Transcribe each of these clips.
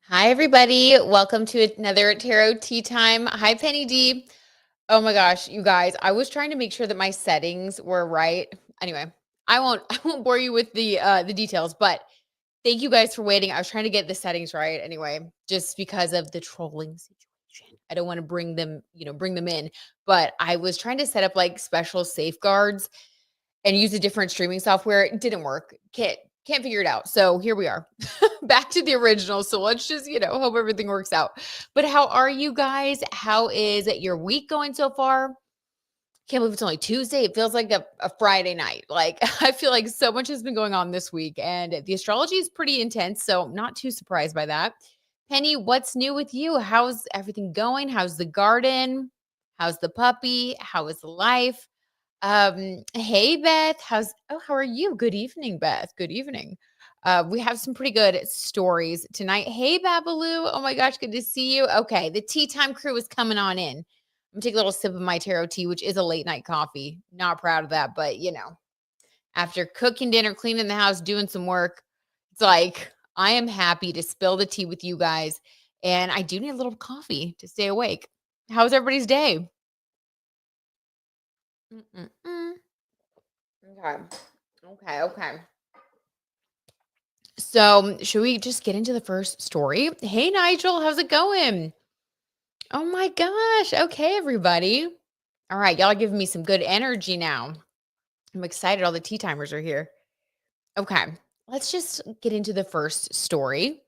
Hi, everybody. Welcome to another Tarot Tea Time. Hi, Penny D. Oh my gosh, you guys, I was trying to make sure that my settings were right. Anyway, I won't bore you with the details, but thank you guys for waiting. I was trying to get the settings right anyway, just because of the trolling situation. I don't want to bring them in, but I was trying to set up like special safeguards and use a different streaming software. It didn't work. Can't figure it out. So here we are. Back to the original. So let's just, hope everything works out. But how are you guys? How is your week going so far? Can't believe it's only Tuesday. It feels like a Friday night. Like I feel like so much has been going on this week, and the astrology is pretty intense. So I'm not too surprised by that. Penny, what's new with you? How's everything going? How's the garden? How's the puppy? How is life? Hey Beth, how are you? Good evening, Beth. Good evening. We have some pretty good stories tonight. Hey Babaloo. Oh my gosh, good to see you. Okay, the tea time crew is coming on in. I'm gonna take a little sip of my tarot tea, which is a late night coffee. Not proud of that, but after cooking dinner, cleaning the house, doing some work, it's like I am happy to spill the tea with you guys. And I do need a little coffee to stay awake. How's everybody's day? Mm-mm-mm. Okay. Okay. So, should we just get into the first story? Hey, Nigel, how's it going? Oh my gosh. Okay, everybody. All right, y'all are giving me some good energy now. I'm excited. All the tea timers are here. Okay, let's just get into the first story.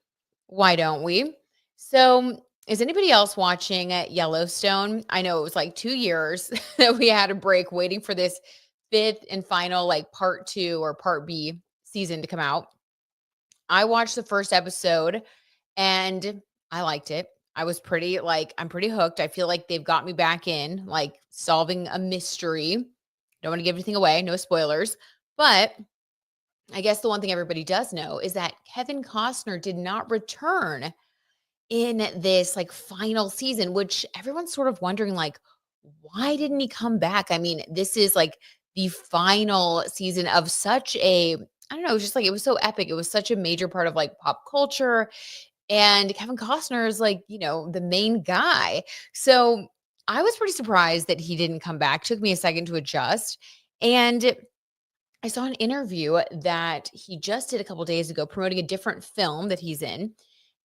Why don't we? So, is anybody else watching Yellowstone? I know it was like 2 years that we had a break waiting for this fifth and final, like part two or part B season to come out. I watched the first episode and I liked it. I'm pretty hooked. I feel like they've got me back in, like solving a mystery. Don't want to give anything away, no spoilers. But I guess the one thing everybody does know is that Kevin Costner did not return in this like final season, which everyone's sort of wondering, like, why didn't he come back? I mean, this is like the final season of such a I don't know, it was just like it was so epic. It was such a major part of like pop culture. And Kevin Costner is like, the main guy. So I was pretty surprised that he didn't come back. Took me a second to adjust. And I saw an interview that he just did a couple days ago promoting a different film that he's in.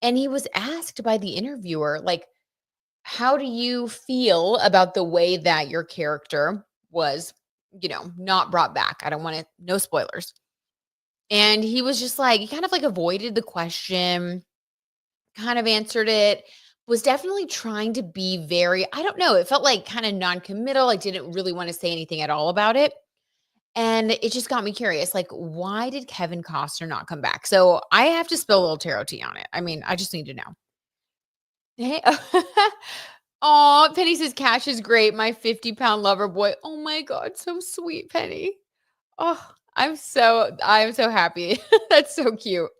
And he was asked by the interviewer, like, how do you feel about the way that your character was, not brought back? I don't want to, no spoilers. And he was just like, he kind of like avoided the question, kind of answered it, was definitely trying to be very, I don't know, it felt like kind of non-committal. I didn't really want to say anything at all about it. And it just got me curious, like, why did Kevin Costner not come back? So I have to spill a little tarot tea on it. I mean, I just need to know. Hey, oh, Penny says Cash is great. My 50-pound lover boy. Oh my God, so sweet, Penny. Oh, I'm so happy. That's so cute.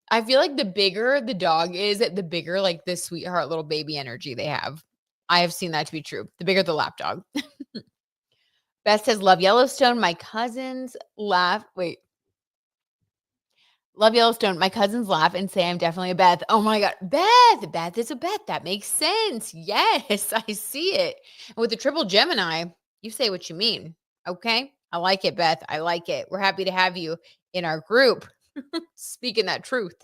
I feel like the bigger the dog is, the bigger like the sweetheart little baby energy they have. I have seen that to be true. The bigger the lap dog. Beth says, love Yellowstone. My cousins laugh. Wait, love Yellowstone. My cousins laugh and say I'm definitely a Beth. Oh my God. Beth is a Beth. That makes sense. Yes, I see it. And with the triple Gemini, you say what you mean. Okay. I like it, Beth. I like it. We're happy to have you in our group. Speaking that truth.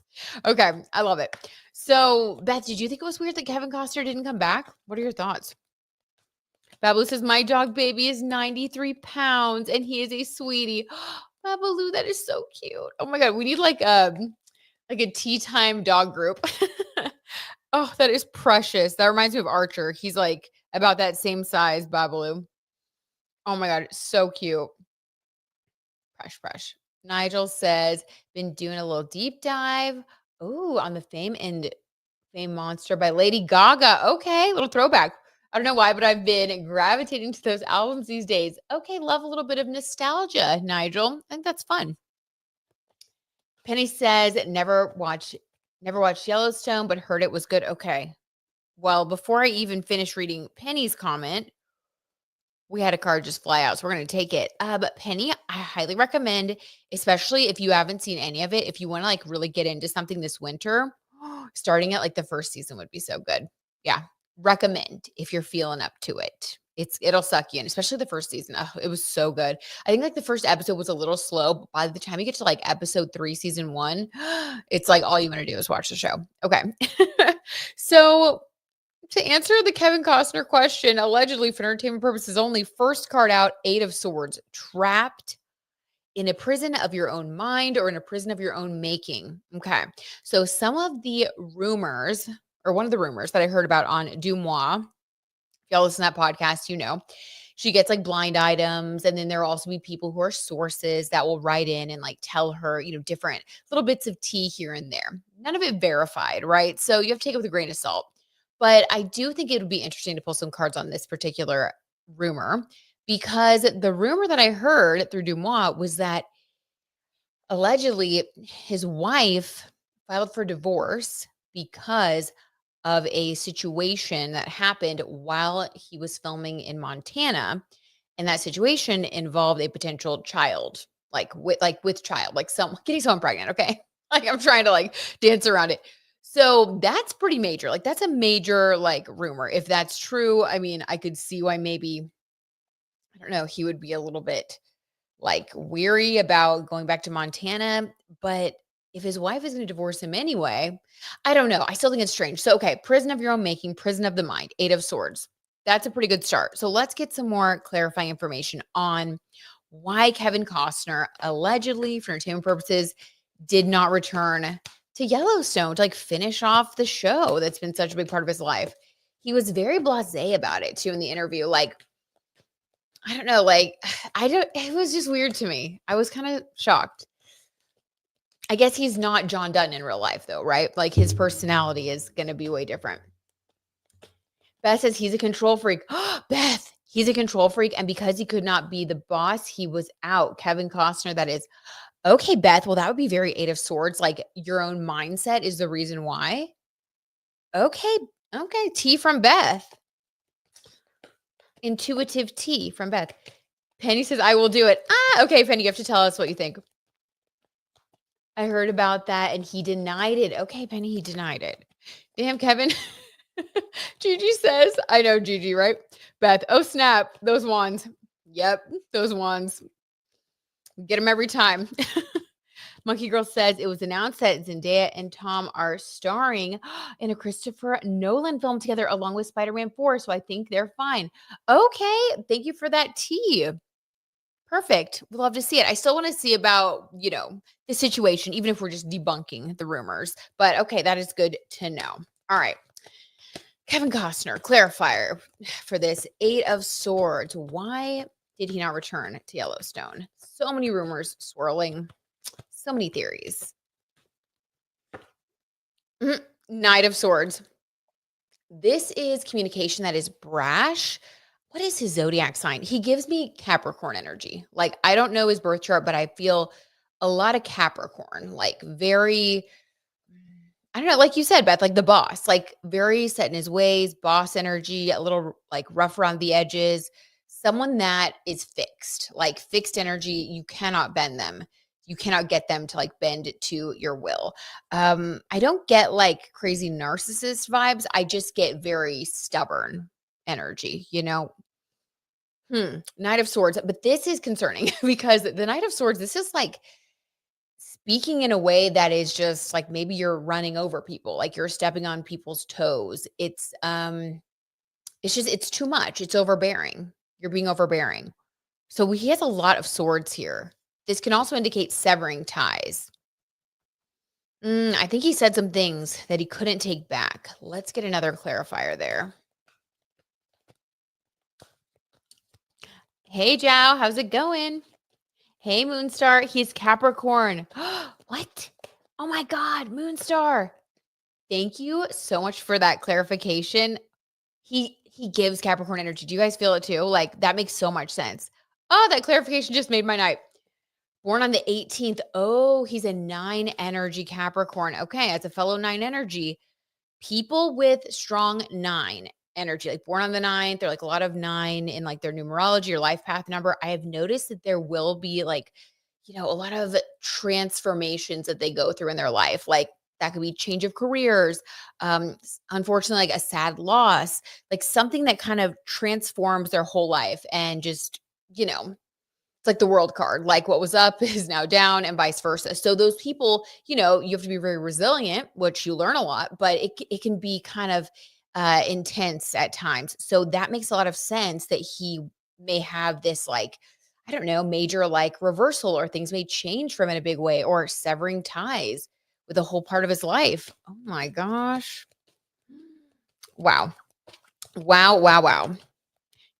Okay. I love it. So, Beth, did you think it was weird that Kevin Costner didn't come back? What are your thoughts? Babaloo says, my dog baby is 93 pounds and he is a sweetie. Babaloo, that is so cute. Oh my God. We need like a tea time dog group. Oh, that is precious. That reminds me of Archer. He's like about that same size, Babaloo. Oh my God. So cute. Fresh. Nigel says, been doing a little deep dive. Oh, on the Fame Monster by Lady Gaga. Okay, little throwback. I don't know why, but I've been gravitating to those albums these days. Okay, love a little bit of nostalgia, Nigel. I think that's fun. Penny says, never watched Yellowstone, but heard it was good. Okay. Well, before I even finish reading Penny's comment, we had a card just fly out, so we're going to take it. But Penny, I highly recommend, especially if you haven't seen any of it, if you want to like really get into something this winter, Starting at like the first season would be so good. Yeah. Recommend if you're feeling up to it. It'll suck you in, especially the first season. Oh, it was so good. I think like the first episode was a little slow, but by the time you get to like episode 3, season 1, it's like all you want to do is watch the show. Okay. So to answer the Kevin Costner question, allegedly for entertainment purposes only, first card out, 8 of Swords, trapped in a prison of your own mind or in a prison of your own making. Okay. So some of the rumors, or one of the rumors that I heard about on Dumois, if y'all listen to that podcast, you know, she gets like blind items. And then there will also be people who are sources that will write in and like tell her, you know, different little bits of tea here and there. None of it verified, right? So you have to take it with a grain of salt. But I do think it would be interesting to pull some cards on this particular rumor, because the rumor that I heard through Dumois was that allegedly his wife filed for divorce because of a situation that happened while he was filming in Montana. And that situation involved a potential child, with child, like getting someone pregnant. Okay. Like I'm trying to like dance around it. So that's pretty major. Like that's a major like rumor. If that's true, I mean, I could see why maybe, I don't know, he would be a little bit like weary about going back to Montana. But if his wife is going to divorce him anyway, I don't know. I still think it's strange. So, okay, prison of your own making, prison of the mind, 8 of Swords. That's a pretty good start. So let's get some more clarifying information on why Kevin Costner allegedly, for entertainment purposes, did not return to Yellowstone to like finish off the show that's been such a big part of his life. He was very blasé about it too in the interview. Like, I don't know, like, it was just weird to me. I was kind of shocked. I guess he's not John Dutton in real life though, right? Like his personality is going to be way different. Beth says he's a control freak. Beth, he's a control freak. And because he could not be the boss, he was out. Kevin Costner, that is. Okay, Beth, well, that would be very 8 of Swords. Like your own mindset is the reason why. Okay. Okay. Tea from Beth. Intuitive tea from Beth. Penny says, I will do it. Okay, Penny, you have to tell us what you think. I heard about that and he denied it. Okay, Penny, he denied it. Damn, Kevin. Gigi says, I know Gigi, right? Beth, oh snap, those wands. Yep, those wands. Get them every time. Monkey Girl says it was announced that Zendaya and Tom are starring in a Christopher Nolan film together along with Spider-Man 4. So I think they're fine. Okay. Thank you for that tea. Perfect. We'd love to see it. I still want to see about, you know, the situation, even if we're just debunking the rumors. But okay, that is good to know. All right. Kevin Costner, clarifier for this 8 of Swords. Why did he not return to Yellowstone? So many rumors swirling. So many theories. Knight of Swords. This is communication that is brash. What is his zodiac sign? He gives me Capricorn energy. Like, I don't know his birth chart, but I feel a lot of Capricorn, like very, I don't know, like you said, Beth, like the boss, like very set in his ways, boss energy, a little like rough around the edges, someone that is fixed, like fixed energy. You cannot bend them. You cannot get them to like bend to your will. I don't get like crazy narcissist vibes. I just get very stubborn energy, you know? Knight of Swords. But this is concerning because the Knight of Swords, this is like speaking in a way that is just like maybe you're running over people, like you're stepping on people's toes. It's too much. It's overbearing. You're being overbearing. So he has a lot of swords here. This can also indicate severing ties. I think he said some things that he couldn't take back. Let's get another clarifier there. Hey, Jow, how's it going? Hey, Moonstar, he's Capricorn. What? Oh my God, Moonstar. Thank you so much for that clarification. He gives Capricorn energy. Do you guys feel it too? Like that makes so much sense. Oh, that clarification just made my night. Born on the 18th. Oh, he's a 9 energy Capricorn. Okay, as a fellow 9 energy, people with strong 9 energy, like born on the 9th, they're like a lot of 9 in like their numerology or life path number. I have noticed that there will be like, you know, a lot of transformations that they go through in their life. Like That could be change of careers. Unfortunately, like a sad loss, like something that kind of transforms their whole life and just, it's like the world card, like what was up is now down and vice versa. So those people, you have to be very resilient, which you learn a lot, but it can be kind of intense at times. So that makes a lot of sense that he may have this like, I don't know, major like reversal or things may change from in a big way or severing ties with a whole part of his life. Oh my gosh. Wow. Wow, wow, wow.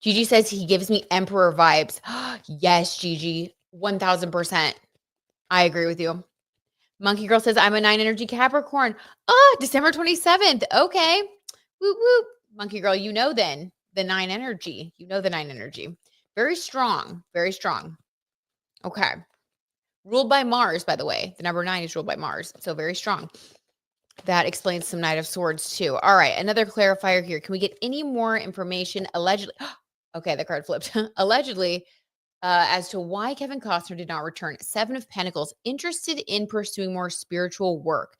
Gigi says he gives me emperor vibes. Yes, Gigi, 1000%. I agree with you. Monkey Girl says I'm a 9 energy Capricorn. Oh, December 27th. Okay. Whoop, whoop. Monkey Girl, then the 9 energy. The 9 energy. Very strong. Very strong. Okay. Ruled by Mars, by the way. The number 9 is ruled by Mars. So very strong. That explains some Knight of Swords too. All right. Another clarifier here. Can we get any more information? Allegedly. Okay. The card flipped. Allegedly, as to why Kevin Costner did not return. 7 of Pentacles, interested in pursuing more spiritual work.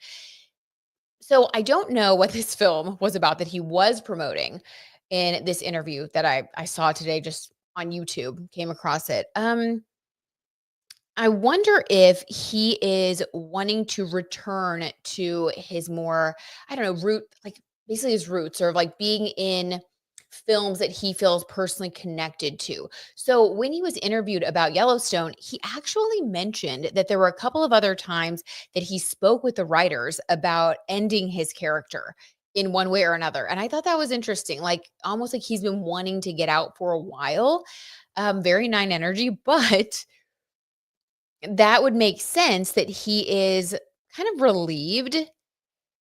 So I don't know what this film was about that he was promoting in this interview that I saw today just on YouTube, came across it. I wonder if he is wanting to return to his more, I don't know, like basically his roots or like being in films that he feels personally connected to. So when he was interviewed about Yellowstone, he actually mentioned that there were a couple of other times that he spoke with the writers about ending his character in one way or another. And I thought that was interesting, like almost like he's been wanting to get out for a while. Very 9 energy, but that would make sense that he is kind of relieved,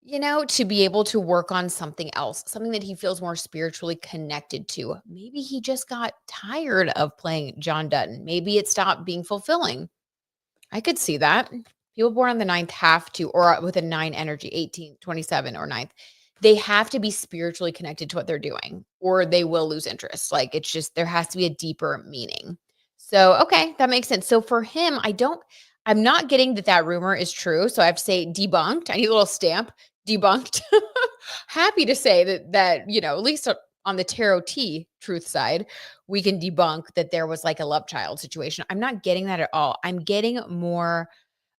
to be able to work on something else, something that he feels more spiritually connected to. Maybe he just got tired of playing John Dutton. Maybe it stopped being fulfilling. I could see that. People born on the 9th have to, or with a 9 energy, 18, 27, or 9th, they have to be spiritually connected to what they're doing, or they will lose interest. Like it's just, there has to be a deeper meaning. So, okay, that makes sense. So for him, I'm not getting that rumor is true. So I have to say debunked. I need a little stamp, debunked. Happy to say that, at least on the tarot T truth side, we can debunk that there was like a love child situation. I'm not getting that at all. I'm getting more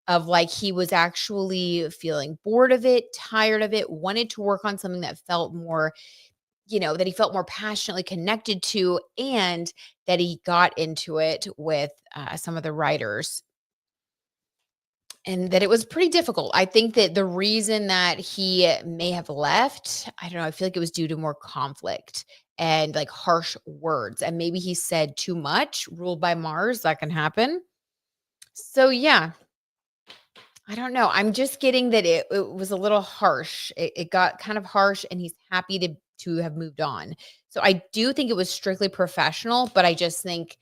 of like he was actually feeling bored of it, tired of it, wanted to work on something that felt more, that he felt more passionately connected to, and that he got into it with some of the writers and that it was pretty difficult. I think that the reason that he may have left, I don't know, I feel like it was due to more conflict and like harsh words. And maybe he said too much, ruled by Mars. That can happen. So, yeah, I don't know. I'm just getting that it was a little harsh. It got kind of harsh, and he's happy to have moved on. So I do think it was strictly professional, but I just think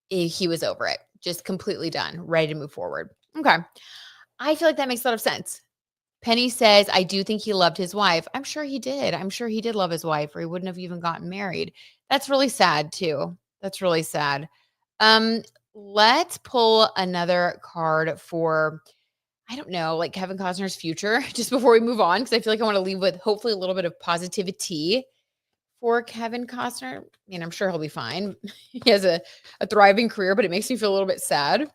he was over it, just completely done, ready to move forward. Okay. I feel like that makes a lot of sense. Penny says, I do think he loved his wife. I'm sure he did. I'm sure he did love his wife, or he wouldn't have even gotten married. That's really sad too. That's really sad. Um, let's pull another card for, I don't know, like Kevin Costner's future, just before we move on, because I feel like I want to leave with hopefully a little bit of positivity for Kevin Costner. I mean, I'm sure he'll be fine. He has a thriving career, but it makes me feel a little bit sad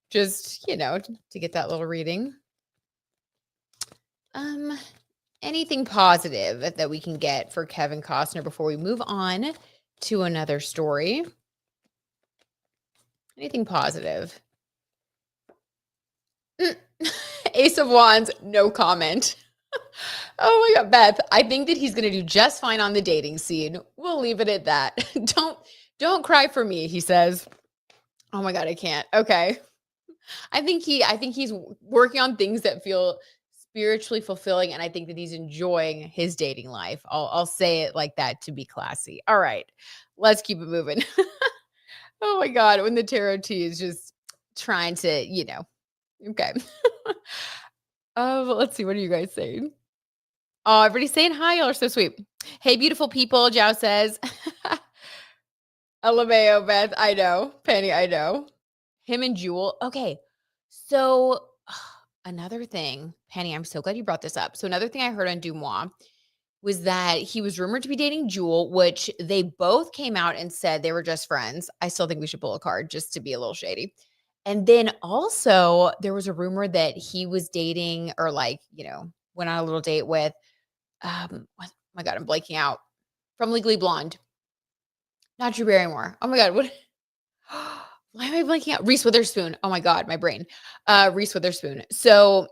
just, to get that little reading. Anything positive that we can get for Kevin Costner before we move on to another story? Anything positive? Ace of Wands, no comment. Oh my God, Beth, I think that he's going to do just fine on the dating scene. We'll leave it at that. Don't cry for me, he says. Oh my God, I can't. Okay. I think he's working on things that feel spiritually fulfilling, and I think that he's enjoying his dating life. I'll say it like that to be classy. All right, let's keep it moving. Oh my God, when the tarot tea is just trying to, okay. Let's see. What are you guys saying? Oh, everybody's saying hi. Y'all are so sweet. Hey, beautiful people. Jow says, LMAO, Beth. I know. Penny, I know. Him and Jewel. Okay. So another thing, Penny, I'm so glad you brought this up. So another thing I heard on Dumois was that he was rumored to be dating Jewel, which they both came out and said they were just friends. I still think we should pull a card just to be a little shady. And then also there was a rumor that he was dating or like, went on a little date with oh my God, I'm blanking out. From Legally Blonde. Not Drew Barrymore. Oh my God, what why am I blanking out? Reese Witherspoon. Oh my God, my brain. Reese Witherspoon. So,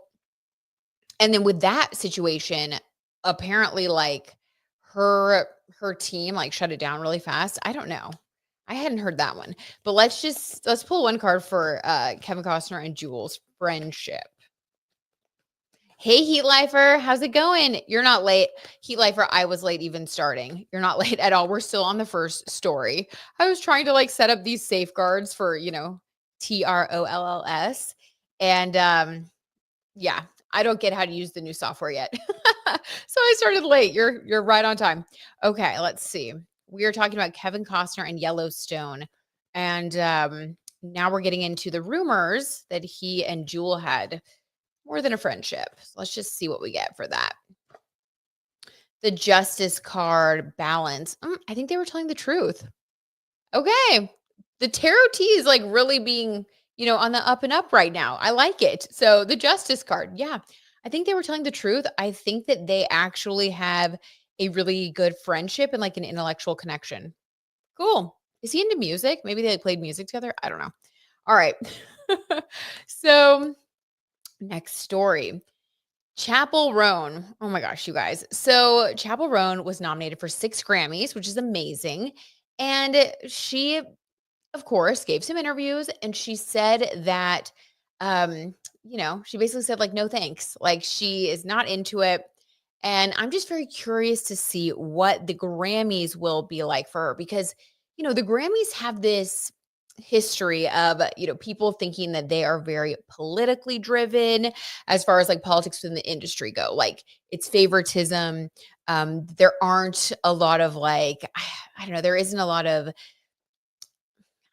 and then with that situation, apparently like her team like shut it down really fast. I don't know. I hadn't heard that one. But let's pull one card for Kevin Costner and Jules friendship. Hey, Heat Lifer, how's it going? You're not late. Heat Lifer, I was late even starting. You're not late at all. We're still on the first story. I was trying to like set up these safeguards for, TROLLS. And yeah, I don't get how to use the new software yet. So I started late. You're right on time. Okay, let's see. We are talking about Kevin Costner and Yellowstone. And now we're getting into the rumors that he and Jewel had more than a friendship. So let's just see what we get for that. The Justice card balance. I think they were telling the truth. Okay. The tarot T is like really being, on the up and up right now. I like it. So the Justice card. Yeah. I think they were telling the truth. I think that they actually have a really good friendship and like an intellectual connection. Cool. Is he into music? Maybe they played music together. I don't know. All right. So next story. Chappell Roan. Oh my gosh, you guys. So Chappell Roan was nominated for 6 Grammys, which is amazing. And she, of course, gave some interviews and she said that, she basically said, like, no thanks. Like, she is not into it. And I'm just very curious to see what the Grammys will be like for her because, the Grammys have this history of, people thinking that they are very politically driven as far as like politics within the industry go. Like it's favoritism. There aren't a lot of like, I don't know, there isn't a lot of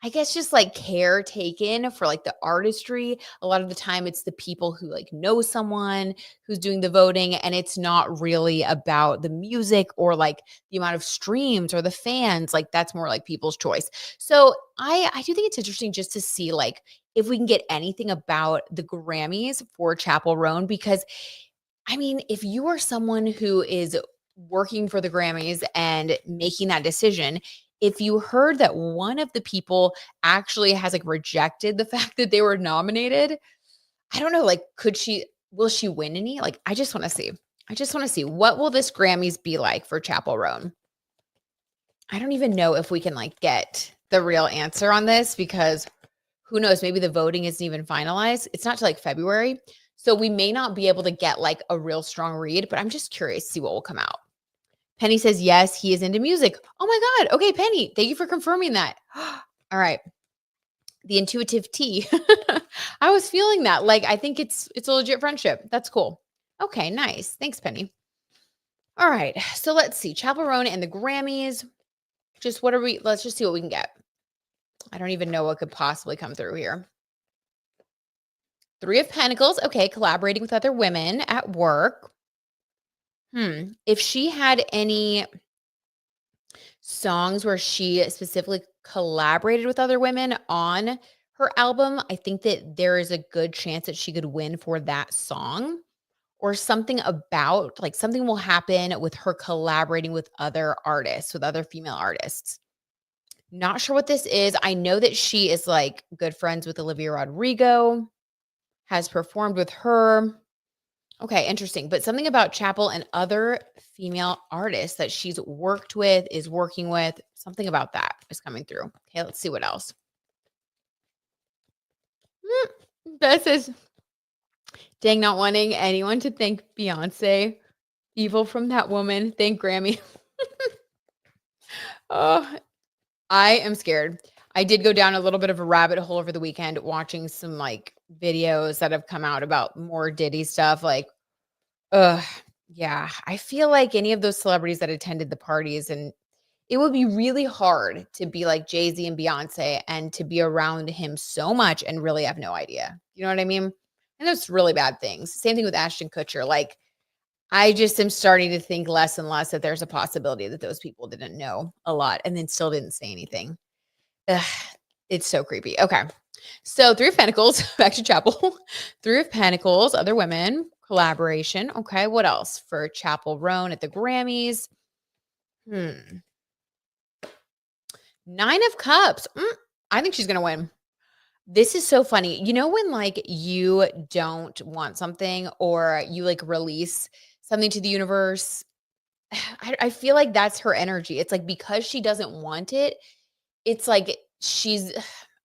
I guess just like care taken for like the artistry. A lot of the time it's the people who like know someone who's doing the voting and it's not really about the music or like the amount of streams or the fans. Like that's more like people's choice. So I do think it's interesting just to see like if we can get anything about the Grammys for Chappell Roan because I mean, if you are someone who is working for the Grammys and making that decision, if you heard that one of the people actually has like rejected the fact that they were nominated, I don't know, like, will she win any? Like, I just want to see. I just want to see what will this Grammys be like for Chappell Roan? I don't even know if we can like get the real answer on this because who knows, maybe the voting isn't even finalized. It's not till like February. So we may not be able to get like a real strong read, but I'm just curious to see what will come out. Penny says, yes, he is into music. Oh my God. Okay, Penny, thank you for confirming that. All right. The intuitive T. I was feeling that. Like, I think it's a legit friendship. That's cool. Okay, nice. Thanks, Penny. All right. So let's see. Chappell Roan and the Grammys. Let's just see what we can get. I don't even know what could possibly come through here. 3 of Pentacles. Okay, collaborating with other women at work. If she had any songs where she specifically collaborated with other women on her album, I think that there is a good chance that she could win for that song or something about like something will happen with her collaborating with other artists, with other female artists. Not sure what this is. I know that she is like good friends with Olivia Rodrigo, has performed with her. Okay, interesting. But something about Chappell and other female artists that she's worked with, is working with, something about that is coming through. Okay, let's see what else. Beth says, dang, not wanting anyone to thank Beyonce. Evil from that woman. Thank Grammy. Oh, I am scared. I did go down a little bit of a rabbit hole over the weekend watching some like videos that have come out about more Diddy stuff. Like, yeah, I feel like any of those celebrities that attended the parties and it would be really hard to be like Jay-Z and Beyonce and to be around him so much and really have no idea. You know what I mean? And those really bad things. Same thing with Ashton Kutcher. Like, I just am starting to think less and less that there's a possibility that those people didn't know a lot and then still didn't say anything. Ugh, it's so creepy. Okay. So Three of Pentacles, back to Chappell. Three of Pentacles, other women, collaboration. Okay. What else for Chappell Roan at the Grammys? Hmm. Nine of Cups. I think she's going to win. This is so funny. You know, when like you don't want something or you like release something to the universe, I feel like that's her energy. It's like because she doesn't want it, it's like she's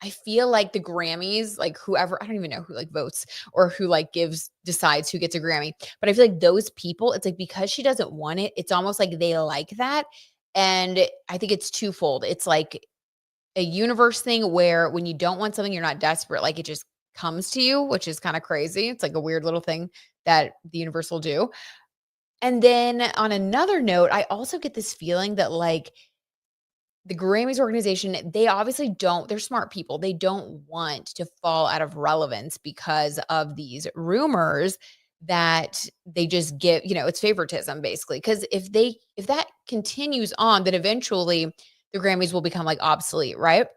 I feel like the Grammys, like whoever, I don't even know who like votes or who like decides who gets a Grammy, but I feel like those people, it's like because she doesn't want it, it's almost like they like that. And I think it's twofold. It's like a universe thing where when you don't want something, you're not desperate, like it just comes to you, which is kind of crazy. It's like a weird little thing that the universe will do. And then on another note, I also get this feeling that like the Grammys organization, they obviously don't, they're smart people. They don't want to fall out of relevance because of these rumors that they just give, it's favoritism basically. Because if that continues on, then eventually the Grammys will become like obsolete, right?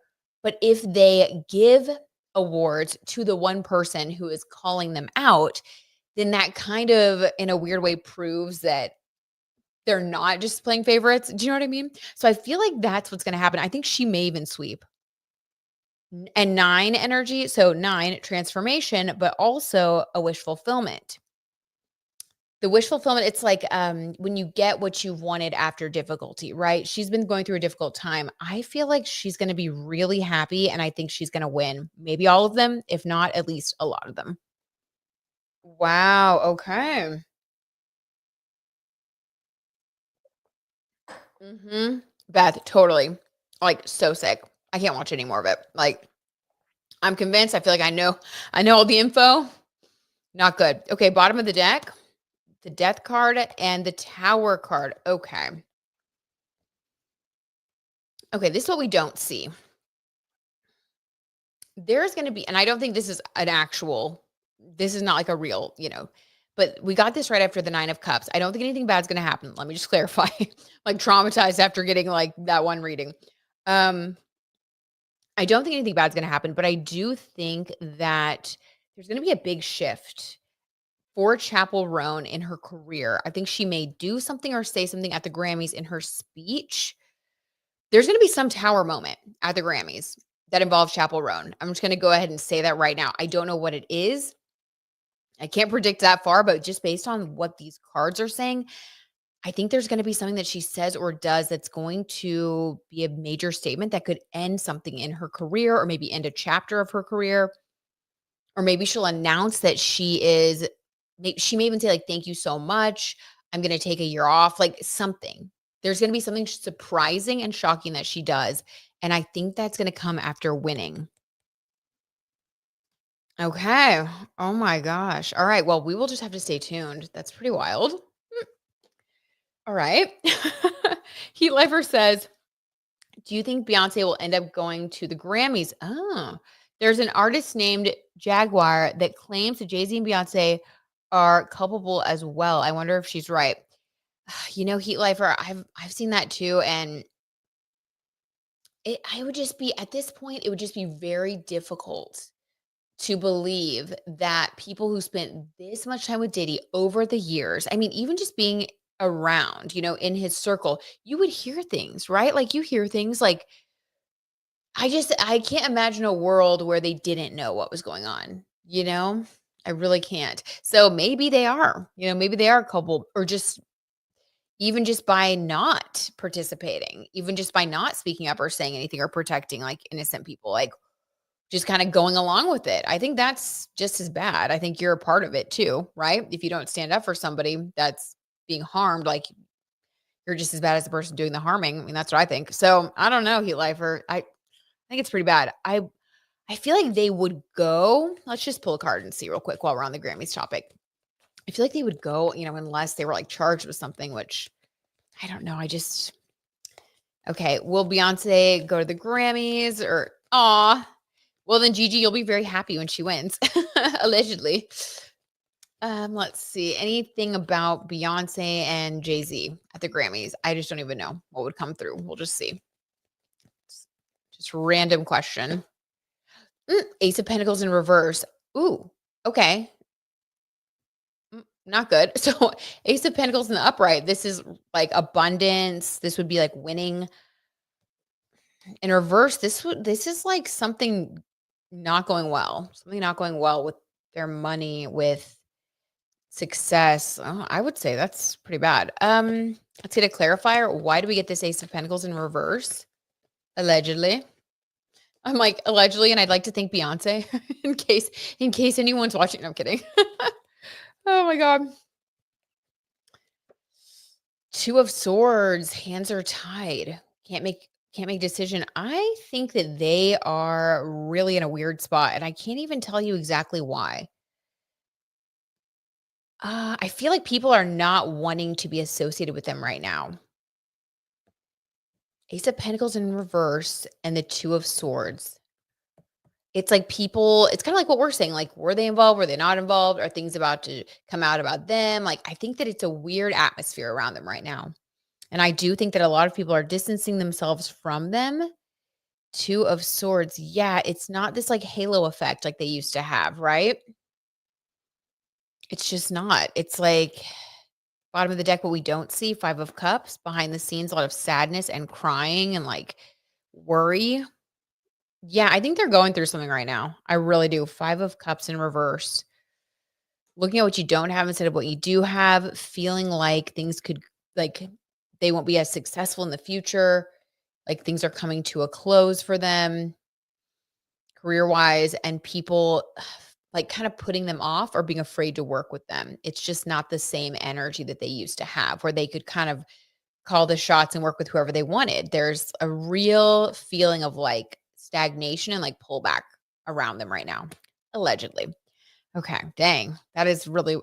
But if they give awards to the one person who is calling them out, then that kind of in a weird way proves that they're not just playing favorites. Do you know what I mean? So I feel like that's what's gonna happen. I think she may even sweep. And 9 energy, so 9 transformation, but also a wish fulfillment. The wish fulfillment, it's like, when you get what you've wanted after difficulty, right? She's been going through a difficult time. I feel like she's gonna be really happy, and I think she's gonna win. Maybe all of them, if not at least a lot of them. Wow, okay. Mhm. Beth, totally. Like, so sick. I can't watch any more of it. Like, I'm convinced. I feel like I know all the info. Not good. Okay, bottom of the deck, the death card and the tower card. Okay. Okay, this is what we don't see. There's going to be, and I don't think this is this is not like a real, but we got this right after the 9 of cups. I don't think anything bad's going to happen. Let me just clarify. Like traumatized after getting like that one reading. Um I don't think anything bad's going to happen, but I do think that there's going to be a big shift for Chappell Roan in her career. I think she may do something or say something at the Grammys in her speech. There's going to be some tower moment at the Grammys that involves Chappell Roan. I'm just going to go ahead and say that right now. I don't know what it is. I can't predict that far, but just based on what these cards are saying, I think there's going to be something that she says or does that's going to be a major statement that could end something in her career or maybe end a chapter of her career. Or maybe she'll announce that she may even say like, "Thank you so much. I'm gonna take a year off," like something. There's gonna be something surprising and shocking that she does, and I think that's gonna come after winning. Okay. Oh my gosh. All right, well, we will just have to stay tuned. That's pretty wild. All right. Heat Lifer says, "Do you think Beyonce will end up going to the Grammys?" Oh, there's an artist named Jaguar that claims that Jay-Z and Beyonce are culpable as well. I wonder if she's right. Heat Lifer, I've seen that too, and I would just be at this point, it would just be very difficult to believe that people who spent this much time with Diddy over the years, I mean, even just being around, in his circle, you would hear things, right? Like you hear things like I can't imagine a world where they didn't know what was going on, you know? I really can't. So maybe they are, maybe they are culpable or just even just by not participating, even just by not speaking up or saying anything or protecting like innocent people, like just kind of going along with it. I think that's just as bad. I think you're a part of it too, right? If you don't stand up for somebody that's being harmed, like you're just as bad as the person doing the harming. I mean, that's what I think. So I don't know, Heat Lifer. I think it's pretty bad. I feel like they would go. Let's just pull a card and see real quick while we're on the Grammys topic. I feel like they would go, unless they were like charged with something, which I don't know. Okay. Will Beyonce go to the Grammys or Well, then Gigi, you'll be very happy when she wins, allegedly. Let's see. Anything about Beyonce and Jay-Z at the Grammys? I just don't even know what would come through. We'll just see. Just random question. Ace of Pentacles in reverse. Ooh, okay. Not good. So Ace of Pentacles in the upright. This is like abundance. This would be like winning. In reverse, this is like something not going well. Something not going well with their money, with success. I would say that's pretty bad. Let's get a clarifier. Why do we get this Ace of Pentacles in reverse? Allegedly. I'm like allegedly, and I'd like to think Beyonce in case anyone's watching. No, I'm kidding. Oh my god. Two of Swords, hands are tied. Can't make decision. I think that they are really in a weird spot, and I can't even tell you exactly why. I feel like people are not wanting to be associated with them right now. Ace of Pentacles in reverse and the Two of Swords. It's like people, it's kind of like what we're saying. Like, were they involved? Were they not involved? Are things about to come out about them? Like, I think that it's a weird atmosphere around them right now. And I do think that a lot of people are distancing themselves from them. Two of Swords. Yeah, it's not this like halo effect like they used to have, right? It's just not. It's like bottom of the deck, what we don't see. Five of Cups, behind the scenes, a lot of sadness and crying and like worry. Yeah, I think they're going through something right now. I really do. Five of Cups in reverse. Looking at what you don't have instead of what you do have, feeling like things could, like, they won't be as successful in the future. Like things are coming to a close for them career wise, and people like kind of putting them off or being afraid to work with them. It's just not the same energy that they used to have where they could kind of call the shots and work with whoever they wanted. There's a real feeling of like stagnation and like pullback around them right now, allegedly. Okay, dang. That is really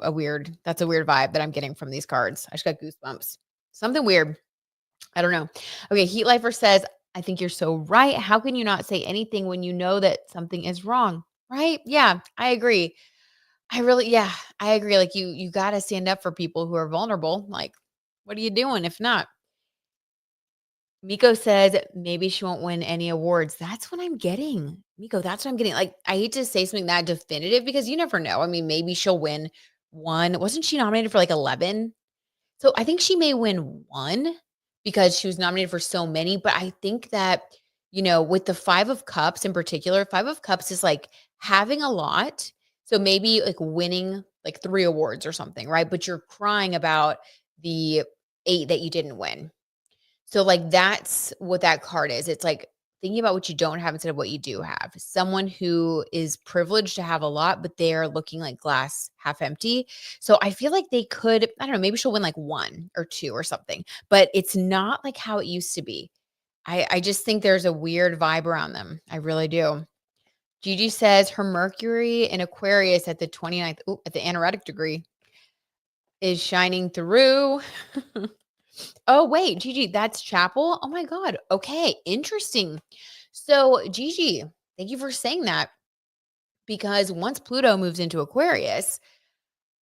that's a weird vibe that I'm getting from these cards. I just got goosebumps. Something weird. I don't know. Okay, Heat Lifer says, I think you're so right. How can you not say anything when you know that something is wrong? Right? Yeah, I agree. Yeah, I agree. Like you got to stand up for people who are vulnerable. Like, what are you doing if not? Miko says maybe she won't win any awards. That's what I'm getting. Miko, that's what I'm getting. Like, I hate to say something that definitive because you never know. I mean, maybe she'll win one. Wasn't she nominated for like 11? So I think she may win one because she was nominated for so many. But I think that, with the Five of Cups in particular, Five of Cups is like having a lot. So maybe like winning like 3 awards or something, right? But you're crying about the 8 that you didn't win. So, like, that's what that card is. It's like thinking about what you don't have instead of what you do have. Someone who is privileged to have a lot, but they're looking like glass half empty. So, I feel like they could, I don't know, maybe she'll win like 1 or 2 or something, but it's not like how it used to be. I just think there's a weird vibe around them. I really do. Gigi says her Mercury in Aquarius at the 29th, at the anoretic degree is shining through. Oh, wait, Gigi, that's Chappell? Oh my god. Okay, interesting. So, Gigi, thank you for saying that because once Pluto moves into Aquarius,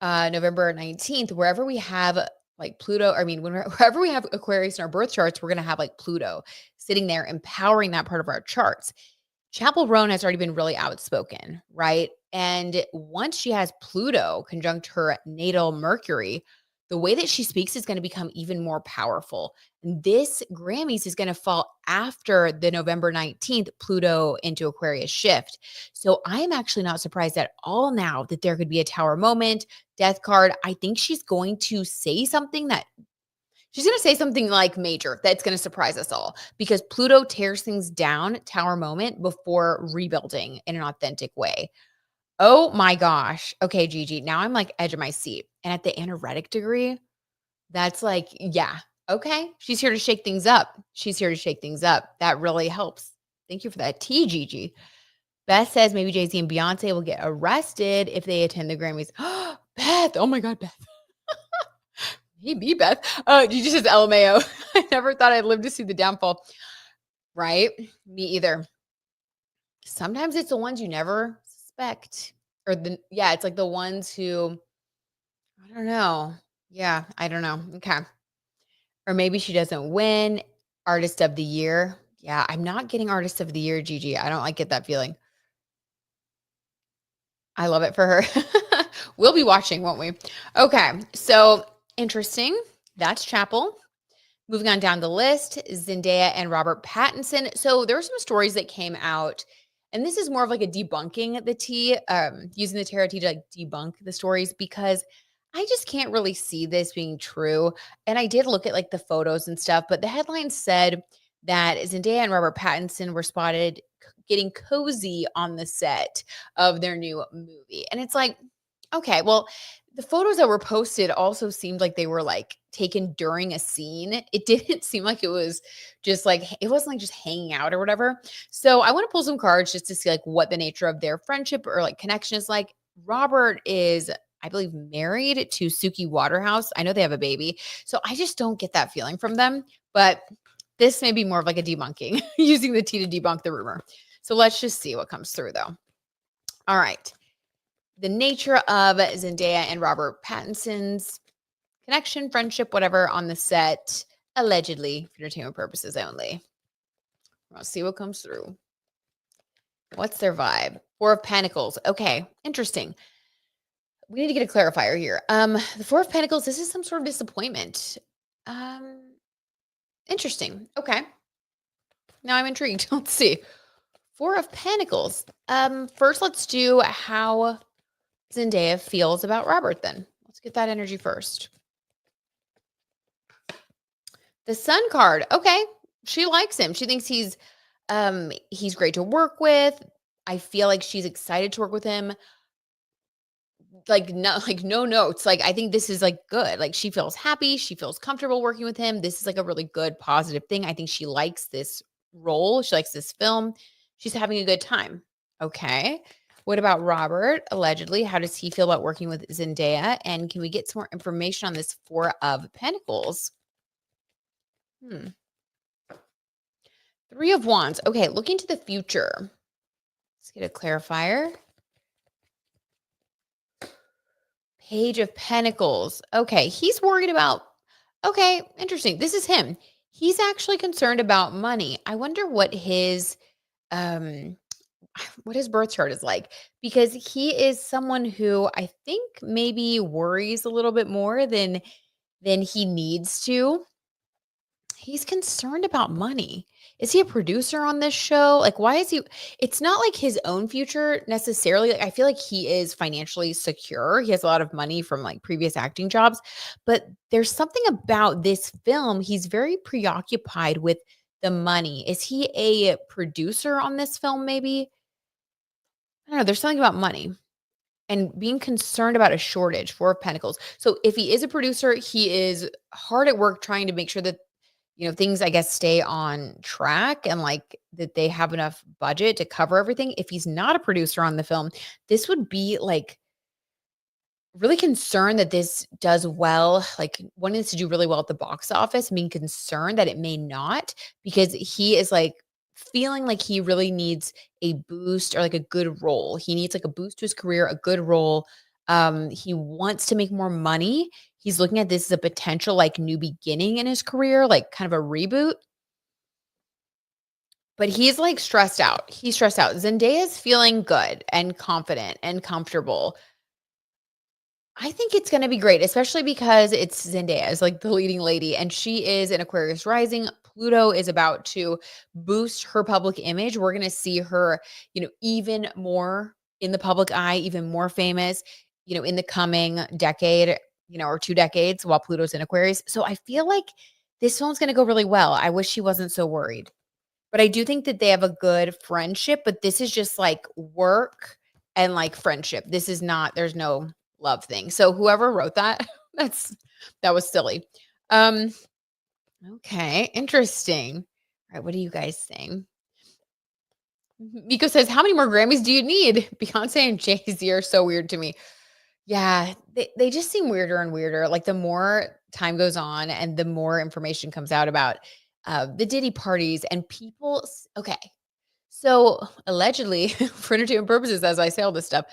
November 19th, wherever we have like Pluto, I mean, wherever we have Aquarius in our birth charts, we're going to have like Pluto sitting there empowering that part of our charts. Chappell Roan has already been really outspoken, right? And once she has Pluto conjunct her natal Mercury, the way that she speaks is going to become even more powerful. And this Grammys is going to fall after the November 19th Pluto into Aquarius shift. So I am actually not surprised at all now that there could be a tower moment, death card. I think she's going to say something like major that's going to surprise us all because Pluto tears things down, tower moment, before rebuilding in an authentic way. Oh my gosh. Okay, Gigi. Now I'm like edge of my seat. And at the anoretic degree, that's like, yeah, okay. She's here to shake things up. That really helps. Thank you for that tea, Gigi. Beth says maybe Jay-Z and Beyonce will get arrested if they attend the Grammys. Beth. Oh my God, Beth. Maybe Beth. Gigi says LMAO. I never thought I'd live to see the downfall. Right? Me either. Sometimes it's the ones you never suspect, or yeah, it's like the ones who I don't know. Yeah, I don't know. Okay. Or maybe she doesn't win artist of the year. Yeah, I'm not getting artist of the year, Gigi. I don't like get that feeling. I love it for her. We'll be watching, won't we? Okay. So interesting. That's Chappell. Moving on down the list, Zendaya and Robert Pattinson. So there were some stories that came out, and this is more of like a debunking the tea, using the tarot tea to like debunk the stories because I just can't really see this being true. And I did look at like the photos and stuff, but the headline said that Zendaya and Robert Pattinson were spotted getting cozy on the set of their new movie. And it's like, okay, well, the photos that were posted also seemed like they were, like, taken during a scene. It didn't seem like it was just, like it wasn't, like, just hanging out or whatever. So, I wanna pull some cards just to see, like, what the nature of their friendship or, like, connection is like. Robert is, I believe, married to Suki Waterhouse. I know they have a baby. So, I just don't get that feeling from them, but this may be more of, like, a debunking, using the tea to debunk the rumor. So, let's just see what comes through, though. Alright. The nature of Zendaya and Robert Pattinson's connection, friendship, whatever, on the set, allegedly for entertainment purposes only. I'll see what comes through. What's their vibe? Four of Pentacles. Okay, interesting. We need to get a clarifier here. The Four of Pentacles, this is some sort of disappointment. Um, interesting. Okay. Now I'm intrigued. Let's see. Four of Pentacles. First let's do how Zendaya feels about Robert then. Let's get that energy first. The Sun card. Okay. She likes him. She thinks he's great to work with. I feel like she's excited to work with him. Like no notes. Like I think this is like good. Like she feels happy, she feels comfortable working with him. This is like a really good positive thing. I think she likes this role. She likes this film. She's having a good time. Okay. What about Robert? Allegedly, how does he feel about working with Zendaya? And can we get some more information on this Four of Pentacles? Hmm. Three of Wands. Okay, looking to the future. Let's get a clarifier. Page of Pentacles. Okay, he's worried about. Okay, interesting. This is him. He's actually concerned about money. I wonder um what his birth chart is like because he is someone who I think maybe worries a little bit more than he needs to. He's concerned about money. Is he a producer on this show? Like, why is he? It's not like his own future necessarily. Like, I feel like he is financially secure. He has a lot of money from like previous acting jobs, but there's something about this film. He's very preoccupied with the money. Is he a producer on this film? Maybe I don't know. There's something about money and being concerned about a shortage. Four of Pentacles. So if he is a producer, he is hard at work trying to make sure that things I guess stay on track and like that they have enough budget to cover everything. If he's not a producer on the film, this would be like really concerned that this does well, like wanting this to do really well at the box office, being concerned that it may not because he is like feeling like he really needs a boost or like a good role. He needs like a boost to his career, a good role. He wants to make more money. He's looking at this as a potential like new beginning in his career, like kind of a reboot. But he's like stressed out. He's stressed out. Zendaya's feeling good and confident and comfortable. I think it's gonna be great, especially because it's Zendaya as, like, the leading lady, and she is an Aquarius rising. Pluto is about to boost her public image. We're gonna see her, even more in the public eye, even more famous, in the coming decade, or 2 decades while Pluto's in Aquarius. So I feel like this film's gonna go really well. I wish she wasn't so worried. But I do think that they have a good friendship, but this is just like work and like friendship. This is not there's no love thing. So whoever wrote that, that was silly. Um okay, interesting. All right, what do you guys think? Miko says, "How many more Grammys do you need?" Beyonce and Jay-Z are so weird to me. Yeah, they just seem weirder and weirder. Like the more time goes on and the more information comes out about the Diddy parties and okay. So allegedly, for entertainment purposes, as I say all this stuff.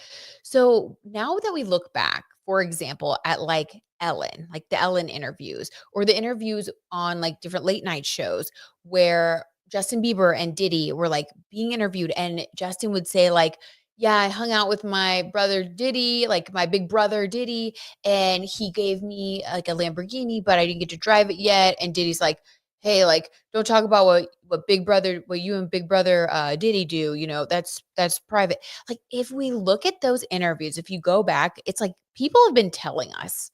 So now that we look back, for example, at like Ellen, like the Ellen interviews, or the interviews on like different late night shows where Justin Bieber and Diddy were like being interviewed, and Justin would say, like, yeah, I hung out with my brother Diddy, like my big brother Diddy, and he gave me like a Lamborghini, but I didn't get to drive it yet. And Diddy's like, hey, like, don't talk about what you and big brother Diddy do, that's private. Like, if we look at those interviews, if you go back, it's like people have been telling us,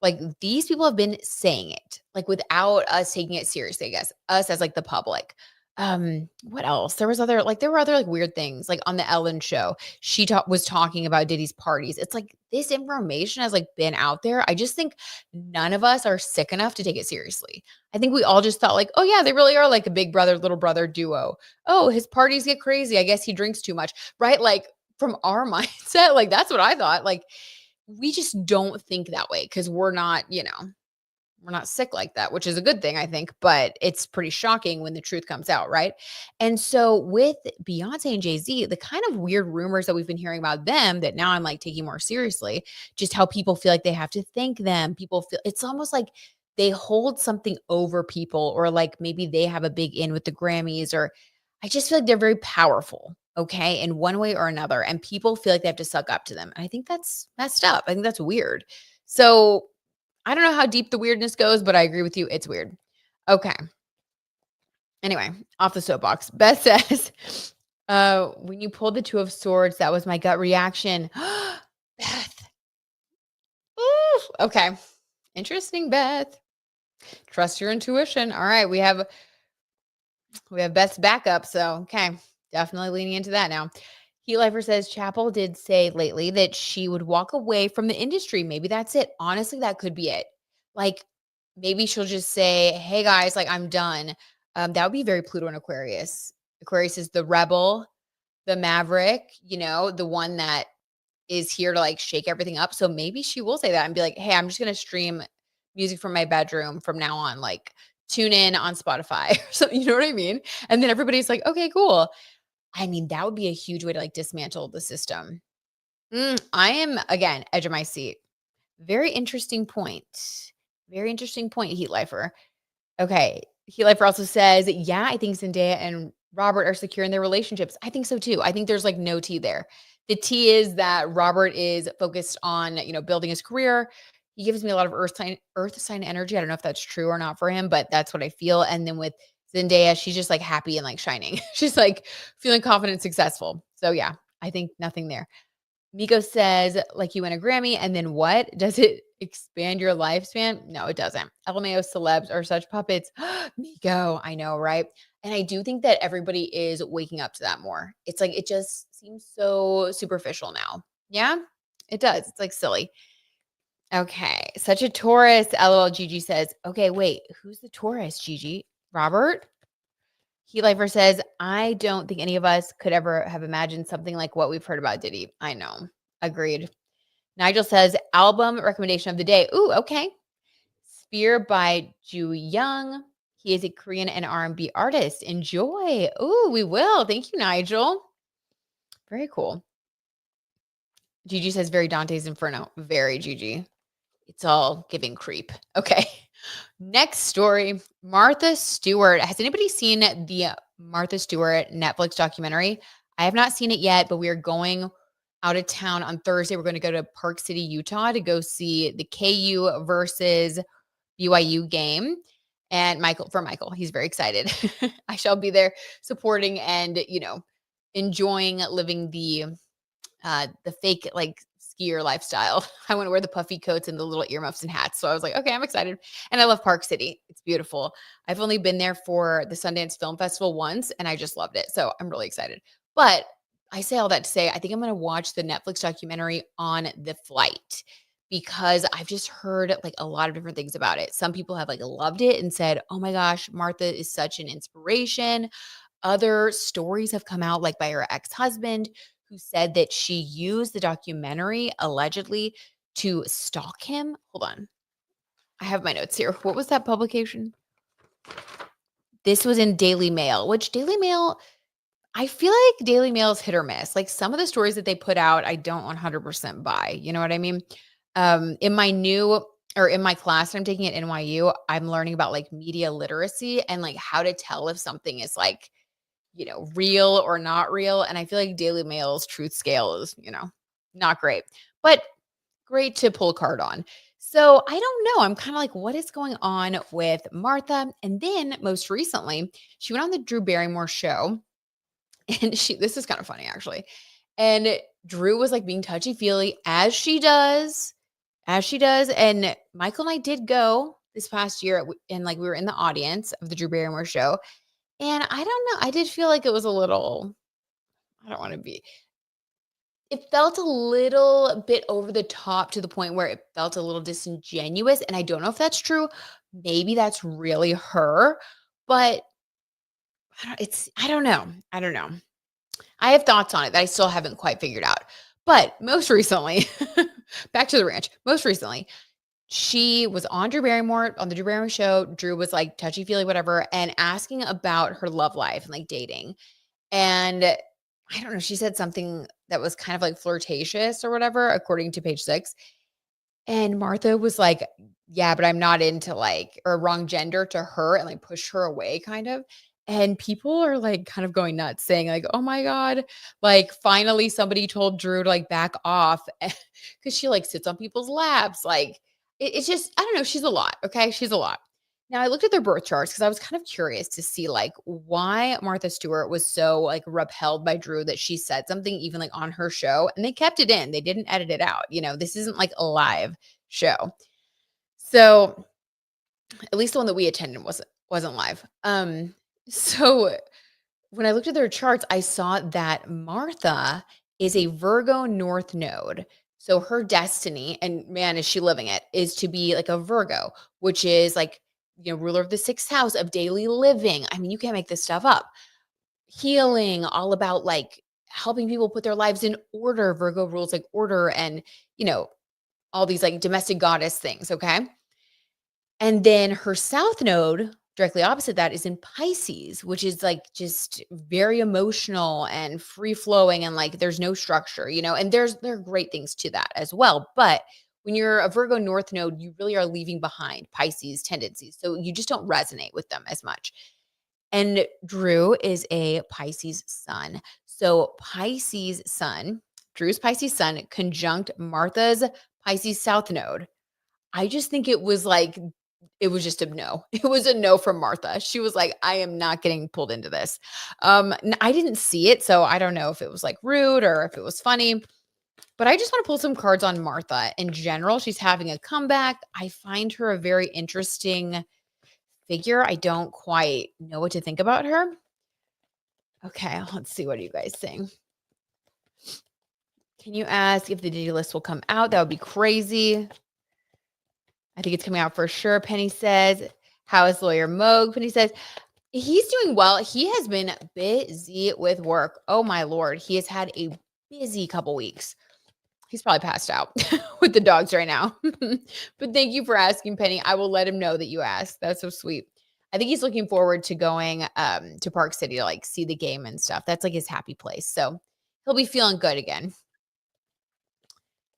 like, these people have been saying it, like, without us taking it seriously, I guess, us as, like, the public. What else? There were other, like, weird things, like, on the Ellen show, she was talking about Diddy's parties. It's like, this information has, like, been out there. I just think none of us are sick enough to take it seriously. I think we all just thought, like, "Oh, yeah, they really are, like, a big brother, little brother duo. Oh, his parties get crazy. I guess he drinks too much." Right? Like, from our mindset, like, that's what I thought. Like, we just don't think that way because we're not sick like that, which is a good thing, I think, but it's pretty shocking when the truth comes out, right? And so with Beyonce and Jay-Z, the kind of weird rumors that we've been hearing about them that now I'm like taking more seriously, just how people feel like they have to thank them. People feel it's almost like they hold something over people, or like maybe they have a big in with the Grammys, or I just feel like they're very powerful, okay, in one way or another. And people feel like they have to suck up to them. And I think that's messed up. I think that's weird. So I don't know how deep the weirdness goes, but I agree with you. It's weird. Okay. Anyway, off the soapbox. Beth says, when you pulled the Two of Swords, that was my gut reaction. Beth. Ooh, okay. Interesting, Beth. Trust your intuition. All right. We have Beth's backup. So, okay. Definitely leaning into that now. Heat Lifer says Chappell did say lately that she would walk away from the industry. Maybe that's it. Honestly, that could be it. Like, maybe she'll just say, "Hey guys, like, I'm done." That would be very Pluto and Aquarius. Aquarius is the rebel, the maverick, the one that is here to like shake everything up. So maybe she will say that and be like, "Hey, I'm just gonna stream music from my bedroom from now on. Like, tune in on Spotify." Or something. You know what I mean? And then everybody's like, "Okay, cool." I mean, that would be a huge way to like dismantle the system. I am, again, edge of my seat. Very interesting point. Very interesting point, Heat Lifer. Okay. Heat Lifer also says, yeah, I think Zendaya and Robert are secure in their relationships. I think so too. I think there's like no tea there. The tea is that Robert is focused on, building his career. He gives me a lot of earth sign energy. I don't know if that's true or not for him, but that's what I feel. And then with Zendaya, she's just like happy and like shining. She's like feeling confident, successful. So yeah, I think nothing there. Miko says, like, you win a Grammy, and then what? Does it expand your lifespan? No, it doesn't. LMAO celebs are such puppets. Miko, I know, right? And I do think that everybody is waking up to that more. It's like, it just seems so superficial now. Yeah, it does. It's like silly. Okay. Such a Taurus. LOL. Gigi says, okay, wait, who's the Taurus, Gigi? Robert? Heat Lifer says, I don't think any of us could ever have imagined something like what we've heard about Diddy. I know. Agreed. Nigel says, album recommendation of the day. Ooh, okay. Spear by Ju Young. He is a Korean and R&B artist. Enjoy. Ooh, we will. Thank you, Nigel. Very cool. Gigi says, very Dante's Inferno. Very Gigi. It's all giving creep. Okay. Next story, Martha Stewart. Has anybody seen the Martha Stewart Netflix documentary? I have not seen it yet, but we are going out of town on Thursday. We're going to go to Park City, Utah to go see the KU versus BYU game. And Michael, he's very excited. I shall be there supporting and, enjoying living the fake like skier lifestyle. I want to wear the puffy coats and the little earmuffs and hats. So I was like, okay, I'm excited. And I love Park City. It's beautiful. I've only been there for the Sundance Film Festival once and I just loved it. So I'm really excited. But I say all that to say, I think I'm going to watch the Netflix documentary on the flight because I've just heard like a lot of different things about it. Some people have like loved it and said, oh my gosh, Martha is such an inspiration. Other stories have come out, like by her ex-husband, who said that she used the documentary allegedly to stalk him. Hold on. I have my notes here. What was that publication? This was in Daily Mail, which Daily Mail, I feel like Daily Mail is hit or miss. Like some of the stories that they put out, I don't 100% buy. You know what I mean? In my new or in my class that I'm taking at NYU, I'm learning about like media literacy and like how to tell if something is like, real or not real. And I feel like Daily Mail's truth scale is, not great, but great to pull a card on. So I don't know. I'm kind of like, what is going on with Martha? And then most recently, she went on the Drew Barrymore show. And this is kind of funny actually. And Drew was like being touchy-feely as she does. And Michael and I did go this past year and like we were in the audience of the Drew Barrymore show. And I don't know, I did feel like it was a little, I don't want to be, it felt a little bit over the top to the point where it felt a little disingenuous. And I don't know if that's true. Maybe that's really her, but I don't know. I don't know. I have thoughts on it that I still haven't quite figured out. But most recently, back to the ranch. Most recently, she was on Drew Barrymore on the Drew Barrymore show. Drew was like touchy-feely, whatever, and asking about her love life and like dating. And I don't know, she said something that was kind of like flirtatious or whatever, according to page 6. And Martha was like, "Yeah, but I'm not into like or wrong gender to her," and like push her away kind of. And people are like kind of going nuts saying like, "Oh my God, like finally somebody told Drew to like back off," because she like sits on people's laps. Like it's just, I don't know, she's a lot. Okay. She's a lot. Now I looked at their birth charts because I was kind of curious to see like why Martha Stewart was so like repelled by Drew that she said something even like on her show, and they kept it in. They didn't edit it out. This isn't like a live show. So at least the one that we attended wasn't live. So when I looked at their charts, I saw that Martha is a Virgo North node. So her destiny, and man, is she living it, is to be like a Virgo, which is like, ruler of the 6th house of daily living. I mean, you can't make this stuff up. Healing, all about like helping people put their lives in order. Virgo rules like order and, you know, all these like domestic goddess things. Okay. And then her south node, directly opposite that, is in Pisces, which is like just very emotional and free flowing and like there's no structure, and there are great things to that as well. But when you're a Virgo North node, you really are leaving behind Pisces tendencies. So you just don't resonate with them as much. And Drew is a Pisces sun. So Pisces sun, Drew's Pisces sun conjunct Martha's Pisces south node. I just think it was just a no. It was a no from Martha. She was like, "I am not getting pulled into this." I didn't see it, so I don't know if it was like rude or if it was funny. But I just want to pull some cards on Martha in general. She's having a comeback. I find her a very interesting figure. I don't quite know what to think about her. Okay, let's see. What are you guys saying? Can you ask if the Diddy list will come out? That would be crazy. I think it's coming out for sure. Penny says, "How is lawyer Moog?" Penny says, "He's doing well. He has been busy with work. Oh my Lord. He has had a busy couple weeks. He's probably passed out with the dogs right now." But thank you for asking, Penny. I will let him know that you asked. That's so sweet. I think he's looking forward to going to Park City to like see the game and stuff. That's like his happy place. So he'll be feeling good again.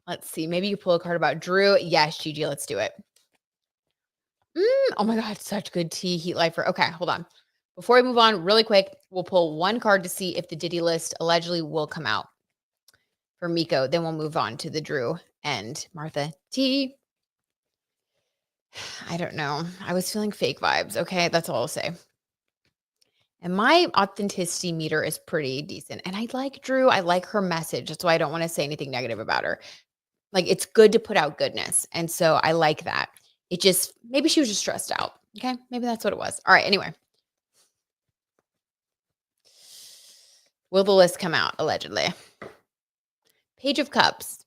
Let's see. Maybe you pull a card about Drew. Yes, Gigi, let's do it. Oh my God, such good tea, Heat Lifer. Okay, hold on. Before we move on, really quick, we'll pull one card to see if the Diddy list allegedly will come out for Miko. Then we'll move on to the Drew and Martha T. I don't know. I was feeling fake vibes. Okay, that's all I'll say. And my authenticity meter is pretty decent. And I like Drew. I like her message. That's why I don't want to say anything negative about her. Like, it's good to put out goodness. And so I like that. It just, maybe she was just stressed out. Okay. Maybe that's what it was. All right. Anyway. Will the list come out? Allegedly. Page of Cups.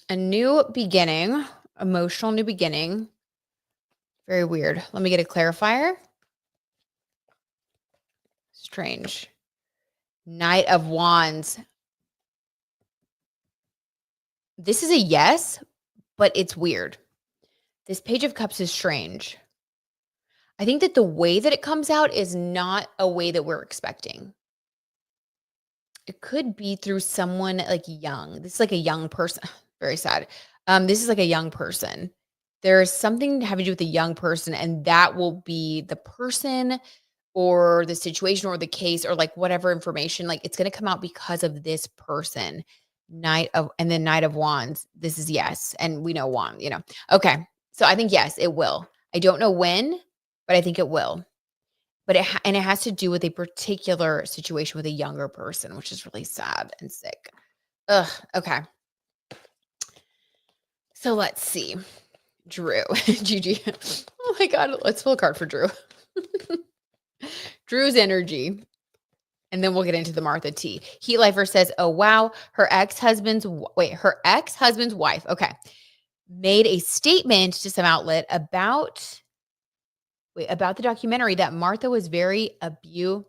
A new beginning. Emotional new beginning. Very weird. Let me get a clarifier. Strange. Knight of Wands. This is a yes, but it's weird. This Page of Cups is strange. I think that the way that it comes out is not a way that we're expecting. It could be through someone, like, young. This is like a young person. Very sad. This is like a young person. There's something having to do with a young person, and that will be the person or the situation or the case or, like, whatever information, like, it's gonna come out because of this person. Knight of Wands. This is yes, and we know wand, Okay, so I think yes, it will. I don't know when, but I think it will. But it has to do with a particular situation with a younger person, which is really sad and sick. Ugh, okay. So let's see. Drew. Gigi. Oh my god, let's pull a card for Drew. Drew's energy. And then we'll get into the Martha T. Heat Lifer says, "Oh wow, her ex-husband's wife, okay, made a statement to some outlet about the documentary that Martha was very abusive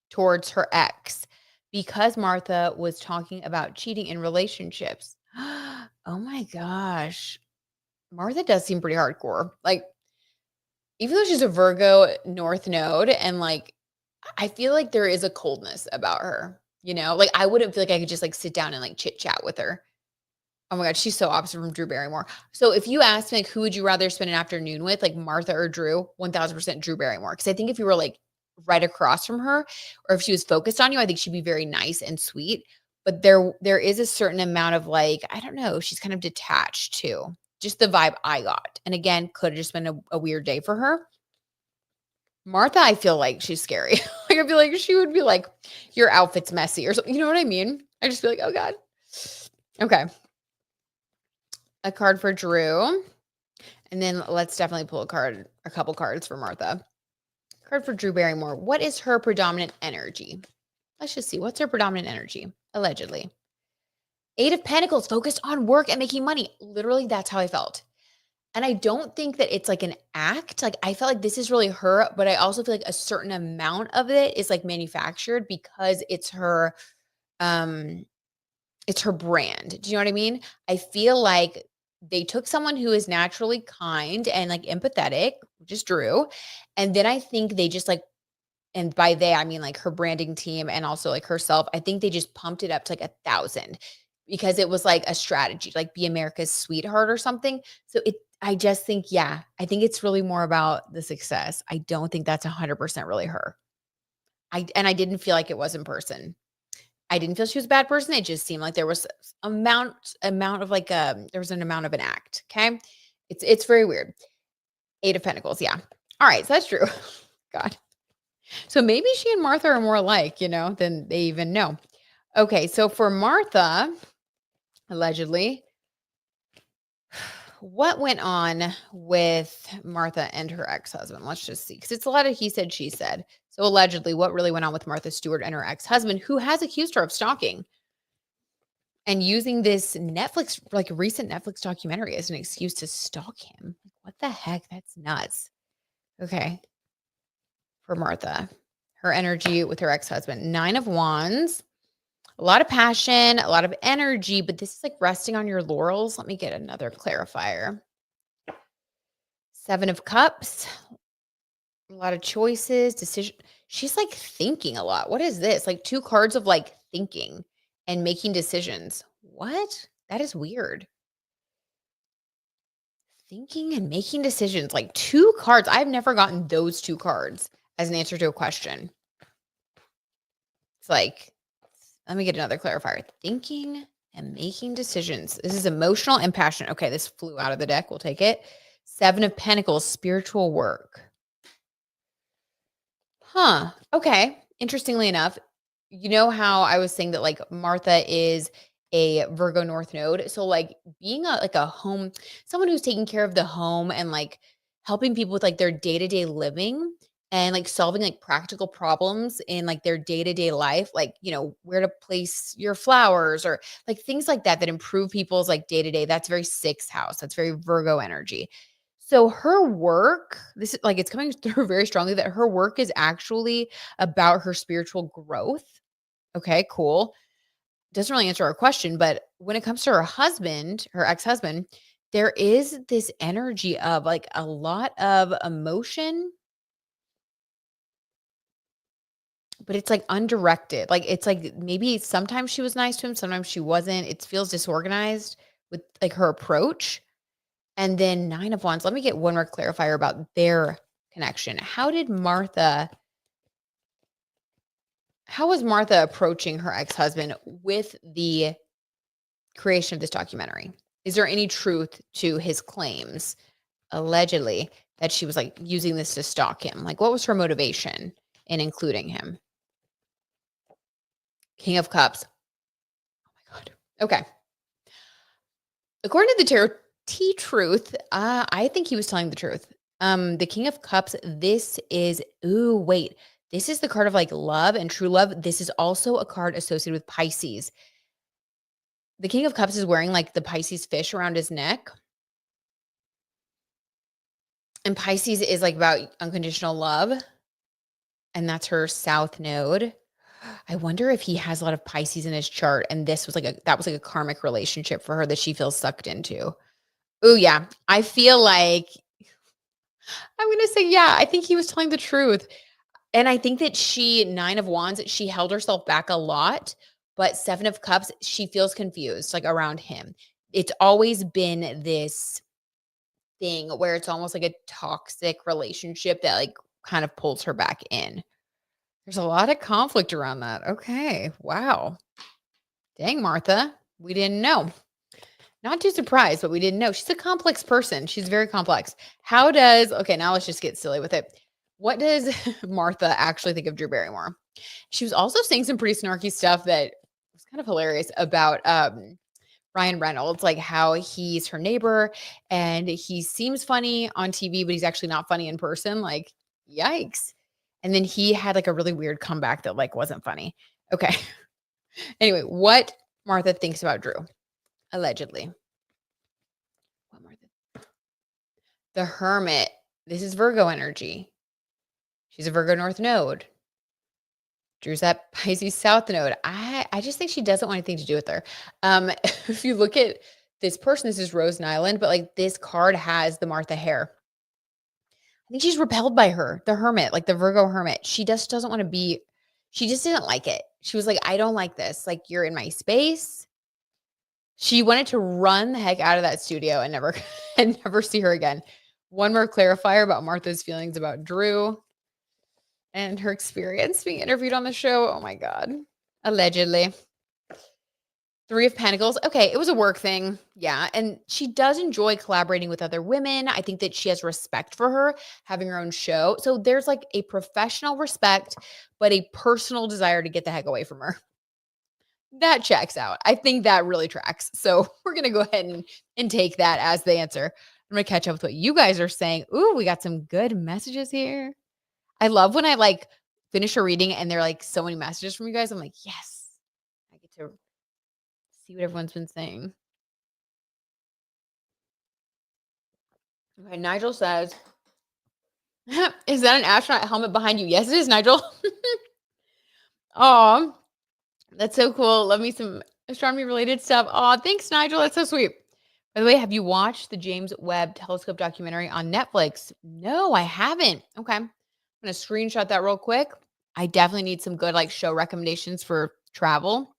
towards her ex because Martha was talking about cheating in relationships." Oh my gosh. Martha does seem pretty hardcore. Like, even though she's a Virgo North Node and, like, I feel like there is a coldness about her, Like, I wouldn't feel like I could just, like, sit down and, like, chit chat with her. Oh my god, she's so opposite from Drew Barrymore. So if you ask me, like, who would you rather spend an afternoon with, like Martha or Drew? 1000% Drew Barrymore. Because I think if you were, like, right across from her, or if she was focused on you, I think she'd be very nice and sweet. But there is a certain amount of, like, I don't know, she's kind of detached too. Just the vibe I got. And again, could have just been a weird day for her. Martha, I feel like she's scary. Like, I feel like she would be like, your outfit's messy or something. You know what I mean? I just feel like, oh God. Okay. A card for Drew. And then let's definitely pull a couple cards for Martha. Card for Drew Barrymore. What is her predominant energy? Let's just see. What's her predominant energy? Allegedly. 8 of Pentacles, focused on work and making money. Literally, that's how I felt. And I don't think that it's like an act. Like, I felt like this is really her, but I also feel like a certain amount of it is like manufactured because um it's her brand. Do you know what I mean? I feel like they took someone who is naturally kind and, like, empathetic, which is Drew, and then I think they just, like, and by they, I mean, like, her branding team and also, like, herself, I think they just pumped it up to, like, 1,000 because it was, like, a strategy, like, be America's sweetheart or something. So I just think, yeah, I think it's really more about the success. I don't think that's 100% really her. I didn't feel like it was in person. I didn't feel she was a bad person. It just seemed like there was amount of, like, there was an amount of an act. Okay. It's very weird. 8 of Pentacles. Yeah. All right. So that's true. God. So maybe she and Martha are more alike, than they even know. Okay. So for Martha, allegedly, what went on with Martha and her ex-husband? Let's just see. Because it's a lot of he said, she said. So allegedly, what really went on with Martha Stewart and her ex-husband, who has accused her of stalking and using this recent Netflix documentary as an excuse to stalk him. What the heck? That's nuts. Okay. For Martha, her energy with her ex-husband, 9 of Wands, a lot of passion, a lot of energy, but this is like resting on your laurels. Let me get another clarifier. 7 of Cups, a lot of choices, decision. She's like thinking a lot. What is this? Like 2 cards of like thinking and making decisions. What? That is weird. Thinking and making decisions, like 2 cards. I've never gotten those 2 cards as an answer to a question. It's like, let me get another clarifier. Thinking and making decisions. This is emotional and passionate. Okay, this flew out of the deck. We'll take it. 7 of Pentacles, spiritual work. Huh. Okay. Interestingly enough, you know how I was saying that, like, Martha is a Virgo North Node. So, like, being a home, someone who's taking care of the home and, like, helping people with, like, their day-to-day living and, like, solving, like, practical problems in, like, their day-to-day life, like, where to place your flowers or, like, things like that improve people's, like, day-to-day. That's very 6th house. That's very Virgo energy. So her work, this is like, it's coming through very strongly that her work is actually about her spiritual growth. Okay, cool. Doesn't really answer our question, but when it comes to her husband, her ex-husband, there is this energy of like a lot of emotion, but it's like undirected. Like it's like maybe sometimes she was nice to him, sometimes she wasn't. It feels disorganized with like her approach. And then 9 of Wands. Let me get one more clarifier about their connection. How was Martha approaching her ex-husband with the creation of this documentary? Is there any truth to his claims, allegedly, that she was like using this to stalk him? Like, what was her motivation in including him? King of Cups. Oh my God. Okay. According to the Tarot T Truth, I think he was telling the truth. The King of Cups, this is, ooh, wait. This is the card of like love and true love. This is also a card associated with Pisces. The King of Cups is wearing like the Pisces fish around his neck. And Pisces is like about unconditional love. And that's her south node. I wonder if he has a lot of Pisces in his chart. And this was like that was like a karmic relationship for her that she feels sucked into. Oh, yeah. I feel like I'm going to say, yeah, I think he was telling the truth. And I think that 9 of Wands, she held herself back a lot, but 7 of Cups, she feels confused like around him. It's always been this thing where it's almost like a toxic relationship that like kind of pulls her back in. There's a lot of conflict around that. Okay. Wow. Dang, Martha. We didn't know. Not too surprised, but we didn't know. She's a complex person. She's very complex. Okay, now let's just get silly with it. What does Martha actually think of Drew Barrymore? She was also saying some pretty snarky stuff that was kind of hilarious about Ryan Reynolds, like how he's her neighbor and he seems funny on TV, but he's actually not funny in person. Like, yikes. And then he had like a really weird comeback that like wasn't funny. Okay. Anyway, what Martha thinks about Drew, allegedly. What Martha? The Hermit. This is Virgo energy. She's a Virgo North node. Drew's that Pisces South node. I just think she doesn't want anything to do with her. If you look at this person, this is Rose Nyland, but like this card has the Martha hair. I think she's repelled by her, the Hermit, like the Virgo Hermit. She just doesn't want to be, she just didn't like it. She was like, I don't like this. Like, you're in my space. She wanted to run the heck out of that studio and never see her again. One more clarifier about Martha's feelings about Drew and her experience being interviewed on the show. Oh my God. Allegedly. 3 of Pentacles. Okay, it was a work thing. Yeah. And she does enjoy collaborating with other women. I think that she has respect for her having her own show. So there's like a professional respect, but a personal desire to get the heck away from her. That checks out. I think that really tracks. So we're going to go ahead and take that as the answer. I'm going to catch up with what you guys are saying. Ooh, we got some good messages here. I love when I like finish a reading and there are like so many messages from you guys. I'm like, yes, I get to see what everyone's been saying. Okay, Nigel says, is that an astronaut helmet behind you? Yes, it is, Nigel. Oh, that's so cool. Love me some astronomy related stuff. Oh, thanks, Nigel. That's so sweet. By the way, have you watched the James Webb Telescope documentary on Netflix? No, I haven't. Okay. I'm going to screenshot that real quick. I definitely need some good like show recommendations for travel.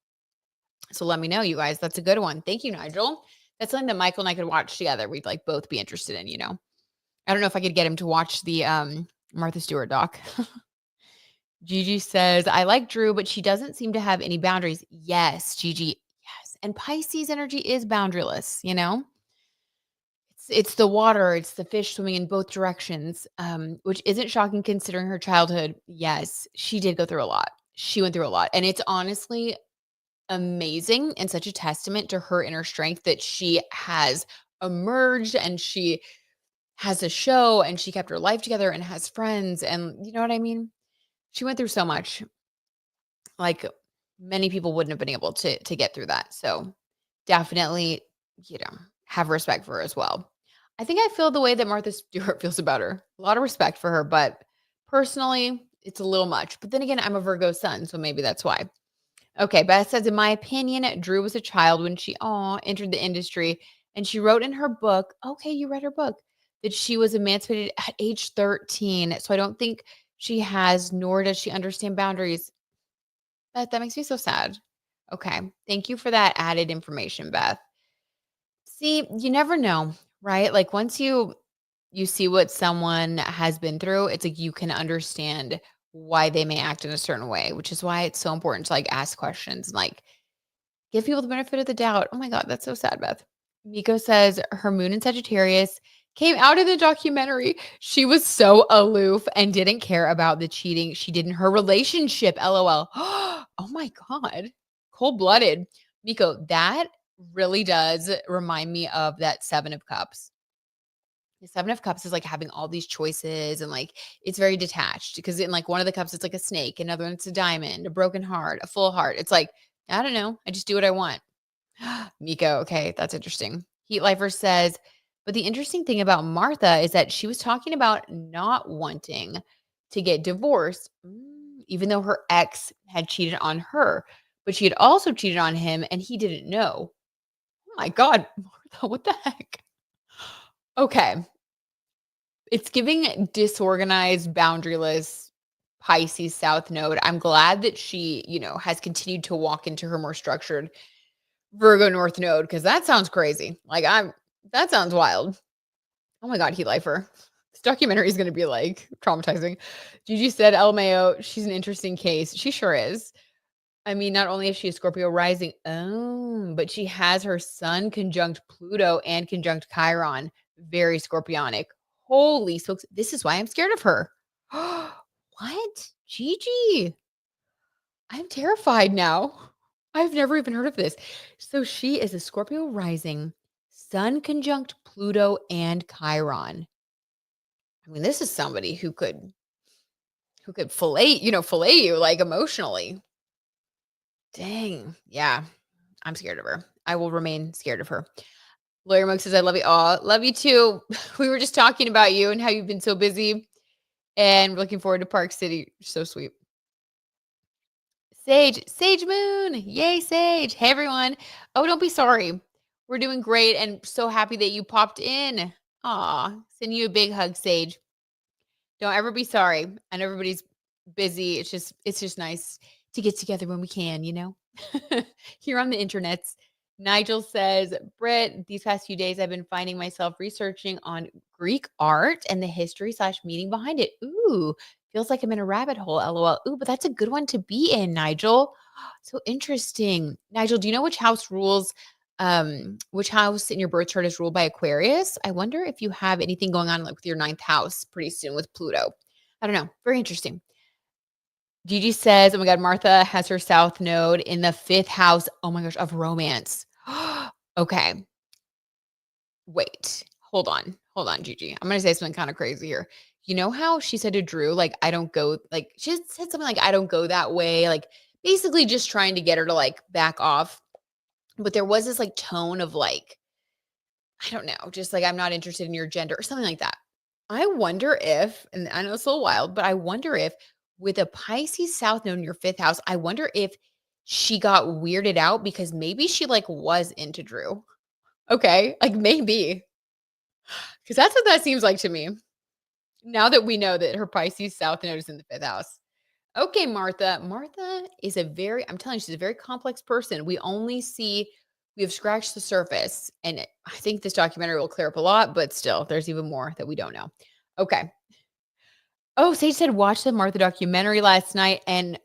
So let me know, you guys. That's a good one. Thank you, Nigel. That's something that Michael and I could watch together. We'd like both be interested in, I don't know if I could get him to watch the Martha Stewart doc. Gigi says, I like Drew, but she doesn't seem to have any boundaries. Yes, Gigi. Yes. And Pisces energy is boundaryless, It's the water, it's the fish swimming in both directions, which isn't shocking considering her childhood. Yes, she did go through a lot. She went through a lot. And it's honestly amazing and such a testament to her inner strength that she has emerged and she has a show and she kept her life together and has friends. And you know what I mean? She went through so much. Like many people wouldn't have been able to get through that. So definitely, have respect for her as well. I think I feel the way that Martha Stewart feels about her. A lot of respect for her, but personally, it's a little much. But then again, I'm a Virgo sun, so maybe that's why. Okay, Beth says, in my opinion, Drew was a child when she entered the industry And she wrote in her book, okay, you read her book, that she was emancipated at age 13. So I don't think she has, nor does she understand boundaries. Beth, that makes me so sad. Okay. Thank you for that added information, Beth. See, you never know, right? Like once you see what someone has been through, it's like you can understand why they may act in a certain way, which is why it's so important to like ask questions and like give people the benefit of the doubt. Oh my God, that's so sad, Beth. Miko says her moon in Sagittarius came out in the documentary. She was so aloof and didn't care about the cheating she did in her relationship. LOL. Oh my God. Cold blooded. Miko, that really does remind me of that Seven of Cups. The Seven of Cups is like having all these choices and like it's very detached because in like one of the cups, it's like a snake, another one, it's a diamond, a broken heart, a full heart. It's like, I don't know. I just do what I want. Miko, okay, that's interesting. Heat Lifer says, but the interesting thing about Martha is that she was talking about not wanting to get divorced, even though her ex had cheated on her, but she had also cheated on him and he didn't know. Oh my God, Martha, what the heck? Okay. It's giving disorganized, boundaryless Pisces South Node. I'm glad that she, has continued to walk into her more structured Virgo North Node because that sounds crazy. Like that sounds wild. Oh my God, Heat Lifer. This documentary is going to be like traumatizing. Gigi said, LMAO, she's an interesting case. She sure is. I mean, not only is she a Scorpio rising, but she has her sun conjunct Pluto and conjunct Chiron. Very scorpionic. Holy smokes. This is why I'm scared of her. What? Gigi. I'm terrified now. I've never even heard of this. So she is a Scorpio rising, sun conjunct Pluto and Chiron. I mean, this is somebody who could fillet you like emotionally. Dang. Yeah. I'm scared of her. I will remain scared of her. Lawyer Monk says, I love you all. Love you too. We were just talking about you and how you've been so busy and looking forward to Park City. So sweet. Sage Moon. Yay, Sage. Hey, everyone. Oh, don't be sorry. We're doing great and so happy that you popped in. Aw, send you a big hug, Sage. Don't ever be sorry. I know everybody's busy. It's just nice to get together when we can, here on the internets. Nigel says, Britt, these past few days I've been finding myself researching on Greek art and the history/meaning behind it. Ooh, feels like I'm in a rabbit hole. LOL. Ooh, but that's a good one to be in, Nigel. So interesting. Nigel, do you know which house in your birth chart is ruled by Aquarius? I wonder if you have anything going on like with your ninth house pretty soon with Pluto. I don't know. Very interesting. Gigi says, oh my God, Martha has her South Node in the fifth house. Oh my gosh, of romance. Okay. Wait, hold on. Hold on, Gigi. I'm going to say something kind of crazy here. You know how she said to Drew, like, I don't go, like, she said something like, I don't go that way. Like, basically just trying to get her to like back off. But there was this like tone of like, I don't know, just like, I'm not interested in your gender or something like that. I wonder if, and I know it's a little wild, but I wonder if with a Pisces South Node in your fifth house, I wonder if she got weirded out because maybe she like was into Drew. Okay. Like maybe. Because that's what that seems like to me. Now that we know that her Pisces South Node is in the fifth house. Okay, Martha. Martha is I'm telling you, she's a very complex person. We have scratched the surface. And I think this documentary will clear up a lot, but still, there's even more that we don't know. Okay. Oh, Sage said, watch the Martha documentary last night and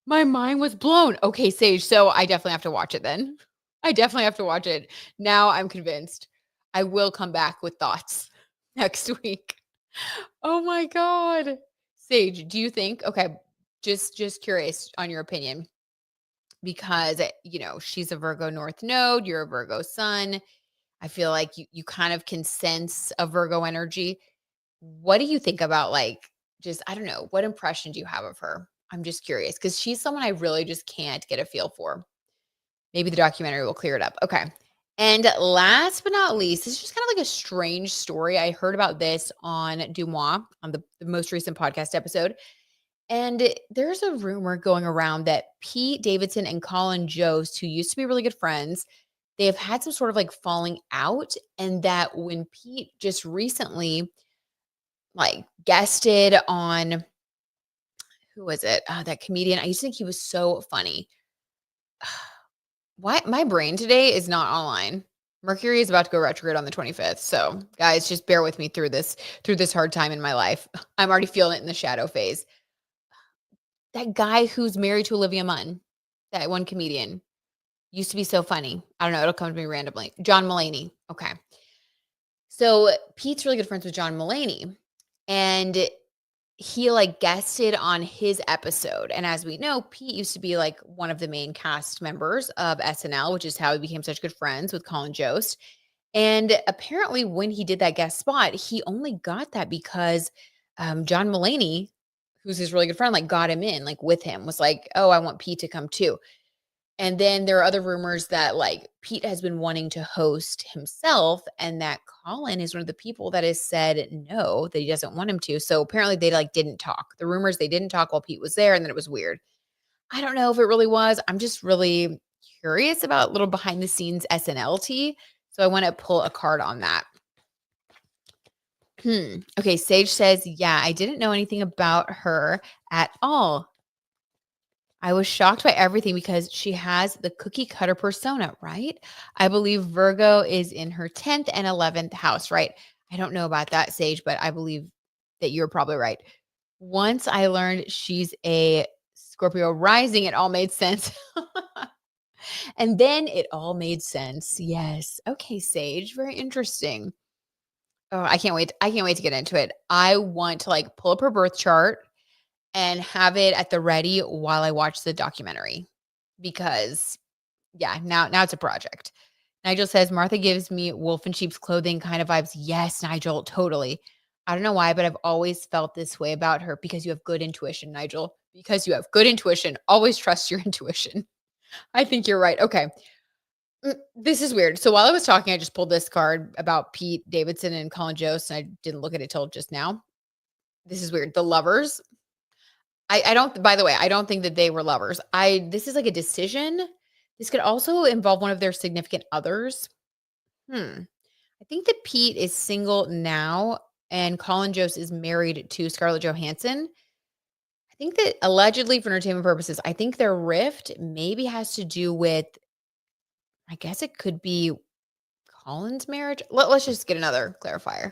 my mind was blown. Okay, Sage. So I definitely have to watch it then. I definitely have to watch it. Now I'm convinced. I will come back with thoughts next week. Oh my God. Sage, do you think, okay, just curious on your opinion, because she's a Virgo North Node, you're a Virgo Sun. I feel like you kind of can sense a Virgo energy. What do you think about like just I don't know, what impression do you have of her? I'm just curious because she's someone I really just can't get a feel for. Maybe the documentary will clear it up. Okay. And last but not least, this is just kind of like a strange story. I heard about this on Dumois on the most recent podcast episode. And there's a rumor going around that Pete Davidson and Colin Jost, who used to be really good friends, they have had some sort of like falling out, and that when Pete just recently like guested on, who was it? That comedian. I used to think he was so funny. Why my brain today is not online. Mercury is about to go retrograde on the 25th. So, guys, just bear with me through this hard time in my life. I'm already feeling it in the shadow phase. That guy who's married to Olivia Munn, that one comedian, used to be so funny. I don't know, it'll come to me randomly. John Mulaney. Okay. So, Pete's really good friends with John Mulaney, and he like guested on his episode. And as we know, Pete used to be like one of the main cast members of SNL, which is how he became such good friends with Colin Jost. And apparently, when he did that guest spot, he only got that because John Mulaney, who's his really good friend, like got him in, like with him, was like, "Oh, I want Pete to come too." And then there are other rumors that like Pete has been wanting to host himself, and that Colin is one of the people that has said no, that he doesn't want him to. So apparently they like didn't talk. The rumors they didn't talk while Pete was there, and then it was weird. I don't know if it really was. I'm just really curious about little behind the scenes SNL tea. So I want to pull a card on that. Okay, Sage says, yeah, I didn't know anything about her at all. I was shocked by everything because she has the cookie cutter persona, right? I believe Virgo is in her 10th and 11th house, right? I don't know about that, Sage, but I believe that you're probably right. Once I learned she's a Scorpio rising, it all made sense. And then it all made sense. Yes. Okay, Sage, very interesting. Oh, I can't wait. I can't wait to get into it. I want to like pull up her birth chart and have it at the ready while I watch the documentary, because yeah, now it's a project. Nigel says Martha gives me wolf in sheep's clothing kind of vibes. Yes, Nigel, totally. I don't know why, but I've always felt this way about her because you have good intuition, Nigel. Because you have good intuition. Always trust your intuition. I think you're right. Okay. This is weird. So while I was talking, I just pulled this card about Pete Davidson and Colin Jost, and I didn't look at it till just now. This is weird. The lovers. I don't, by the way, I don't think that they were lovers. This is like a decision. This could also involve one of their significant others. I think that Pete is single now and Colin Jost is married to Scarlett Johansson. I think that allegedly for entertainment purposes, I think their rift maybe has to do with, I guess it could be Colin's marriage. Let's just get another clarifier.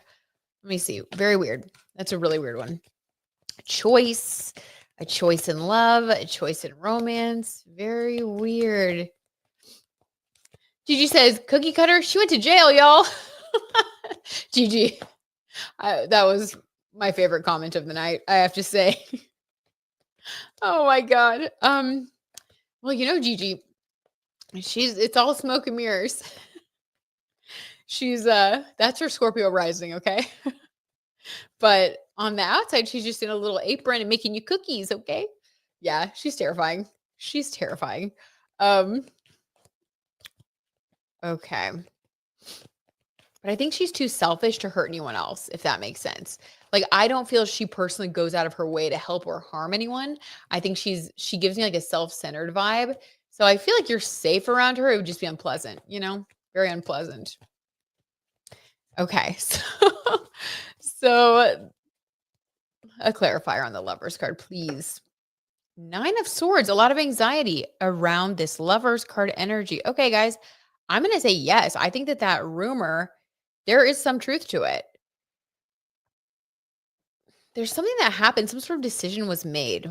Let me see. Very weird. That's a really weird one. A choice in love, a choice in romance. Very weird. Gigi says, cookie cutter, she went to jail, y'all. Gigi, that was my favorite comment of the night, I have to say. Oh my God. Well, you know, Gigi, it's all smoke and mirrors. That's her Scorpio rising, okay? But on the outside, she's just in a little apron and making you cookies, okay? Yeah, she's terrifying. She's terrifying. Okay. But I think she's too selfish to hurt anyone else, if that makes sense. Like, I don't feel she personally goes out of her way to help or harm anyone. I think she gives me like a self-centered vibe. So I feel like you're safe around her. It would just be unpleasant, you know? Very unpleasant. Okay. So a clarifier on the Lovers card, please. 9 of Swords, a lot of anxiety around this Lovers card energy. Okay, guys, I'm going to say yes. I think that rumor, there is some truth to it. There's something that happened. Some sort of decision was made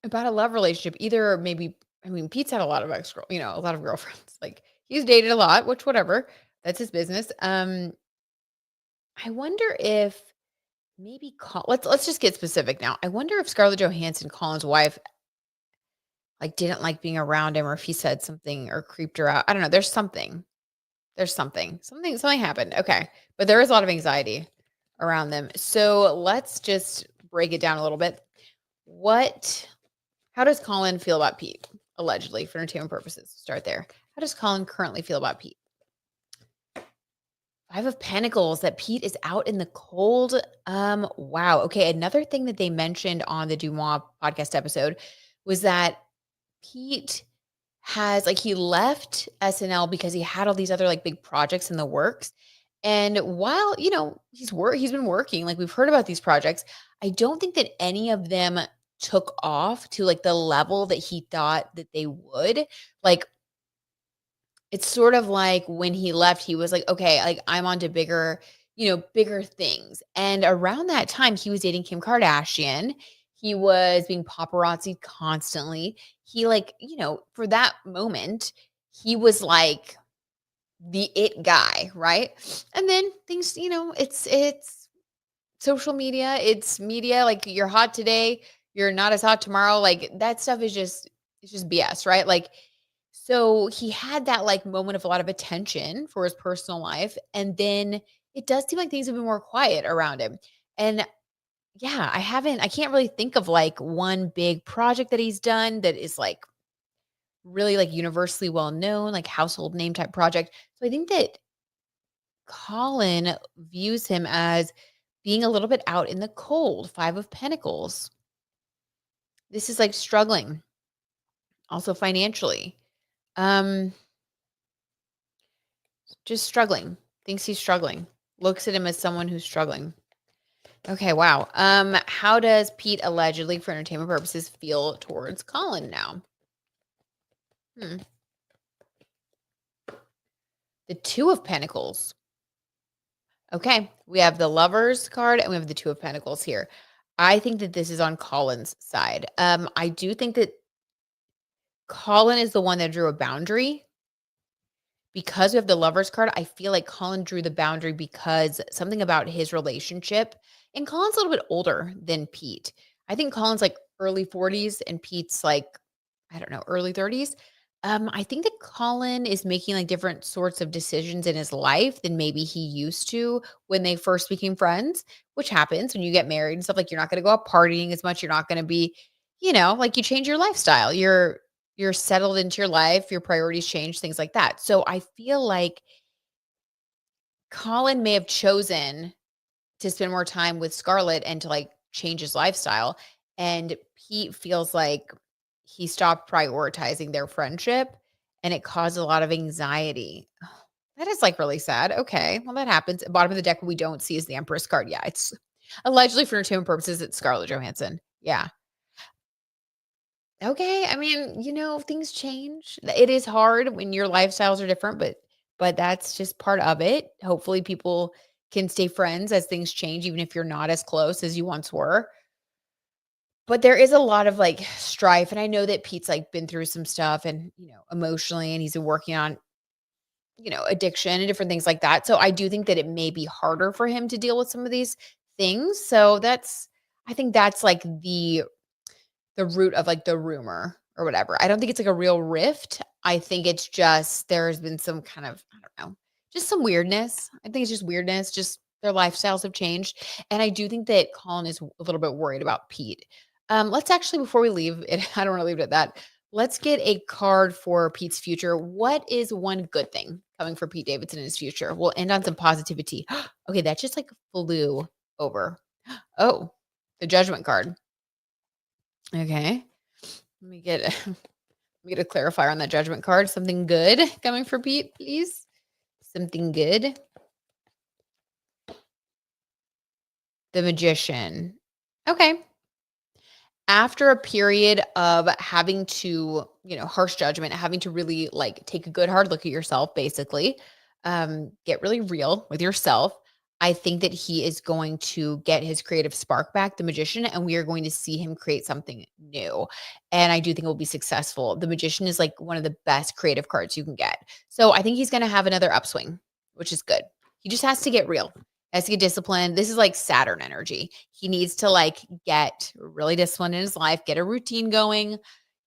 about a love relationship. Either maybe, I mean, Pete's had a lot of a lot of girlfriends. Like, he's dated a lot, which whatever. That's his business. I wonder if maybe let's just get specific now. I wonder if Scarlett Johansson, Colin's wife, like didn't like being around him, or if he said something or creeped her out. I don't know. There's something. Something happened. Okay. But there is a lot of anxiety around them. So let's just break it down a little bit. How does Colin feel about Pete? Allegedly, for entertainment purposes. Start there. How does Colin currently feel about Pete? 5 of Pentacles, that Pete is out in the cold. Wow. Okay. Another thing that they mentioned on the Dumois podcast episode was that Pete has like he left SNL because he had all these other like big projects in the works. And while, he's been working, like we've heard about these projects, I don't think that any of them took off to like the level that he thought that they would. Like it's sort of like when he left, he was like, okay, like I'm on to bigger, bigger things. And around that time, he was dating Kim Kardashian. He was being paparazzi constantly. He like, for that moment, he was like the it guy, right? And then things, it's social media, it's media, like you're hot today, you're not as hot tomorrow. Like that stuff is just it's just BS, right? Like so he had that like moment of a lot of attention for his personal life. And then it does seem like things have been more quiet around him. And yeah, I can't really think of like one big project that he's done that is like really like universally well known, like household name type project. So I think that Colin views him as being a little bit out in the cold, 5 of Pentacles. This is like struggling, also financially. Um, just struggling. Thinks he's struggling. Looks at him as someone who's struggling. Okay, wow. How does Pete allegedly, for entertainment purposes, feel towards Colin now? Hmm. The 2 of Pentacles. Okay, we have the Lovers card and we have the 2 of Pentacles here. I think that this is on Colin's side. I do think that Colin is the one that drew a boundary. Because we have the Lovers card, I feel like Colin drew the boundary because something about his relationship, and Colin's a little bit older than Pete. I think Colin's like early 40s and Pete's like, I don't know, early 30s. I think that Colin is making like different sorts of decisions in his life than maybe he used to when they first became friends, which happens when you get married and stuff. Like you're not going to go out partying as much. You're not going to be, like you change your lifestyle. You're settled into your life, your priorities change, things like that. So I feel like Colin may have chosen to spend more time with Scarlett and to like change his lifestyle. And Pete feels like he stopped prioritizing their friendship and it caused a lot of anxiety. That is like really sad. Okay. Well, that happens. Bottom of the deck, what we don't see is the Empress card. Yeah. It's allegedly for entertainment purposes, it's Scarlett Johansson. Yeah. Okay, I mean, things change. It is hard when your lifestyles are different, but that's just part of it. Hopefully people can stay friends as things change even if you're not as close as you once were. But there is a lot of like strife and I know that Pete's like been through some stuff and, emotionally and he's been working on, addiction and different things like that. So I do think that it may be harder for him to deal with some of these things. So I think that's like the root of, like, the rumor or whatever. I don't think it's, like, a real rift. I think it's just there's been some kind of, I don't know, just some weirdness. I think it's just weirdness, just their lifestyles have changed, and I do think that Colin is a little bit worried about Pete. Let's actually before we leave it I don't wanna leave it at that. Let's get a card for Pete's future. What is one good thing coming for Pete Davidson in his future? We'll end on some positivity. Okay, that just, like, flew over. Oh, the Judgment card. Okay. Let me get let me get a clarifier on that judgment card. Something good coming for Pete, please. Something good. The Magician. Okay. After a period of having to, harsh judgment, having to really like take a good hard look at yourself, basically, get really real with yourself. I think that he is going to get his creative spark back, the magician, and we are going to see him create something new. And I do think it will be successful. The magician is like one of the best creative cards you can get. So I think he's going to have another upswing, which is good. He just has to get real, has to get disciplined. This is like Saturn energy. He needs to like get really disciplined in his life, get a routine going.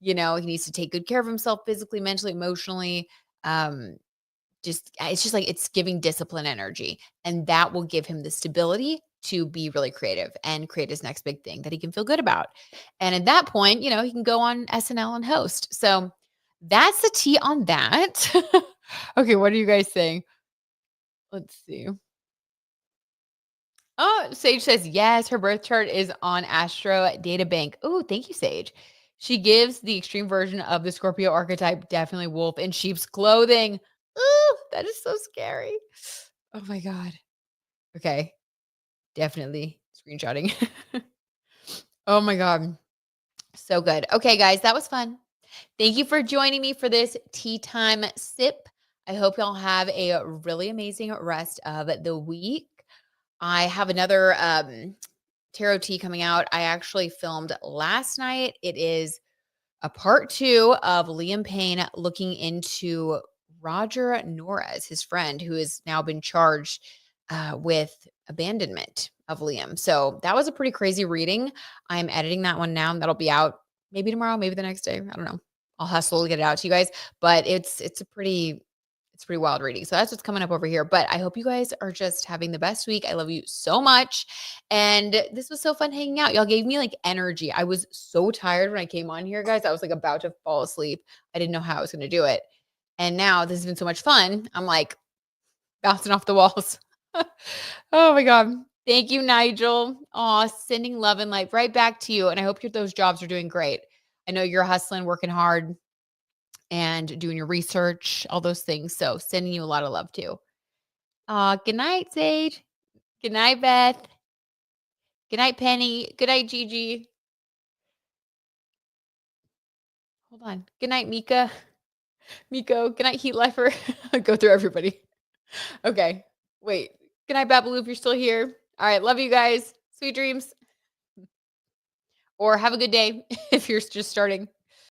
He needs to take good care of himself physically, mentally, emotionally. Um, it's just like it's giving discipline energy. And that will give him the stability to be really creative and create his next big thing that he can feel good about. And at that point, he can go on SNL and host. So that's the tea on that. Okay, what are you guys saying? Let's see. Oh, Sage says, yes, her birth chart is on Astro Data Bank. Oh, thank you, Sage. She gives the extreme version of the Scorpio archetype, definitely wolf in sheep's clothing. Ooh, that is so scary. Oh my god. Okay, definitely screenshotting. Oh my god, so good. Okay, guys, that was fun. Thank you for joining me for this tea time sip. I hope y'all have a really amazing rest of the week. I have another tarot tea coming out. I actually filmed last night. It is a part 2 of Liam Payne looking into Roger Norris, his friend, who has now been charged with abandonment of Liam. So that was a pretty crazy reading. I'm editing that one now. That'll be out maybe tomorrow, maybe the next day. I don't know. I'll hustle to get it out to you guys, but it's pretty wild reading. So that's what's coming up over here. But I hope you guys are just having the best week. I love you so much. And this was so fun hanging out. Y'all gave me like energy. I was so tired when I came on here, guys. I was like about to fall asleep. I didn't know how I was going to do it. And now this has been so much fun. I'm like bouncing off the walls. Oh my God. Thank you, Nigel. Aw, sending love and light right back to you. And I hope those jobs are doing great. I know you're hustling, working hard, and doing your research, all those things. So sending you a lot of love too. Good night, Sage. Good night, Beth. Good night, Penny. Good night, Gigi. Hold on. Good night, Mika. Miko. Good night, Heat Lifer. Go through everybody. Okay. Wait. Good night, Babaloo, if you're still here. All right. Love you guys. Sweet dreams. Or have a good day if you're just starting.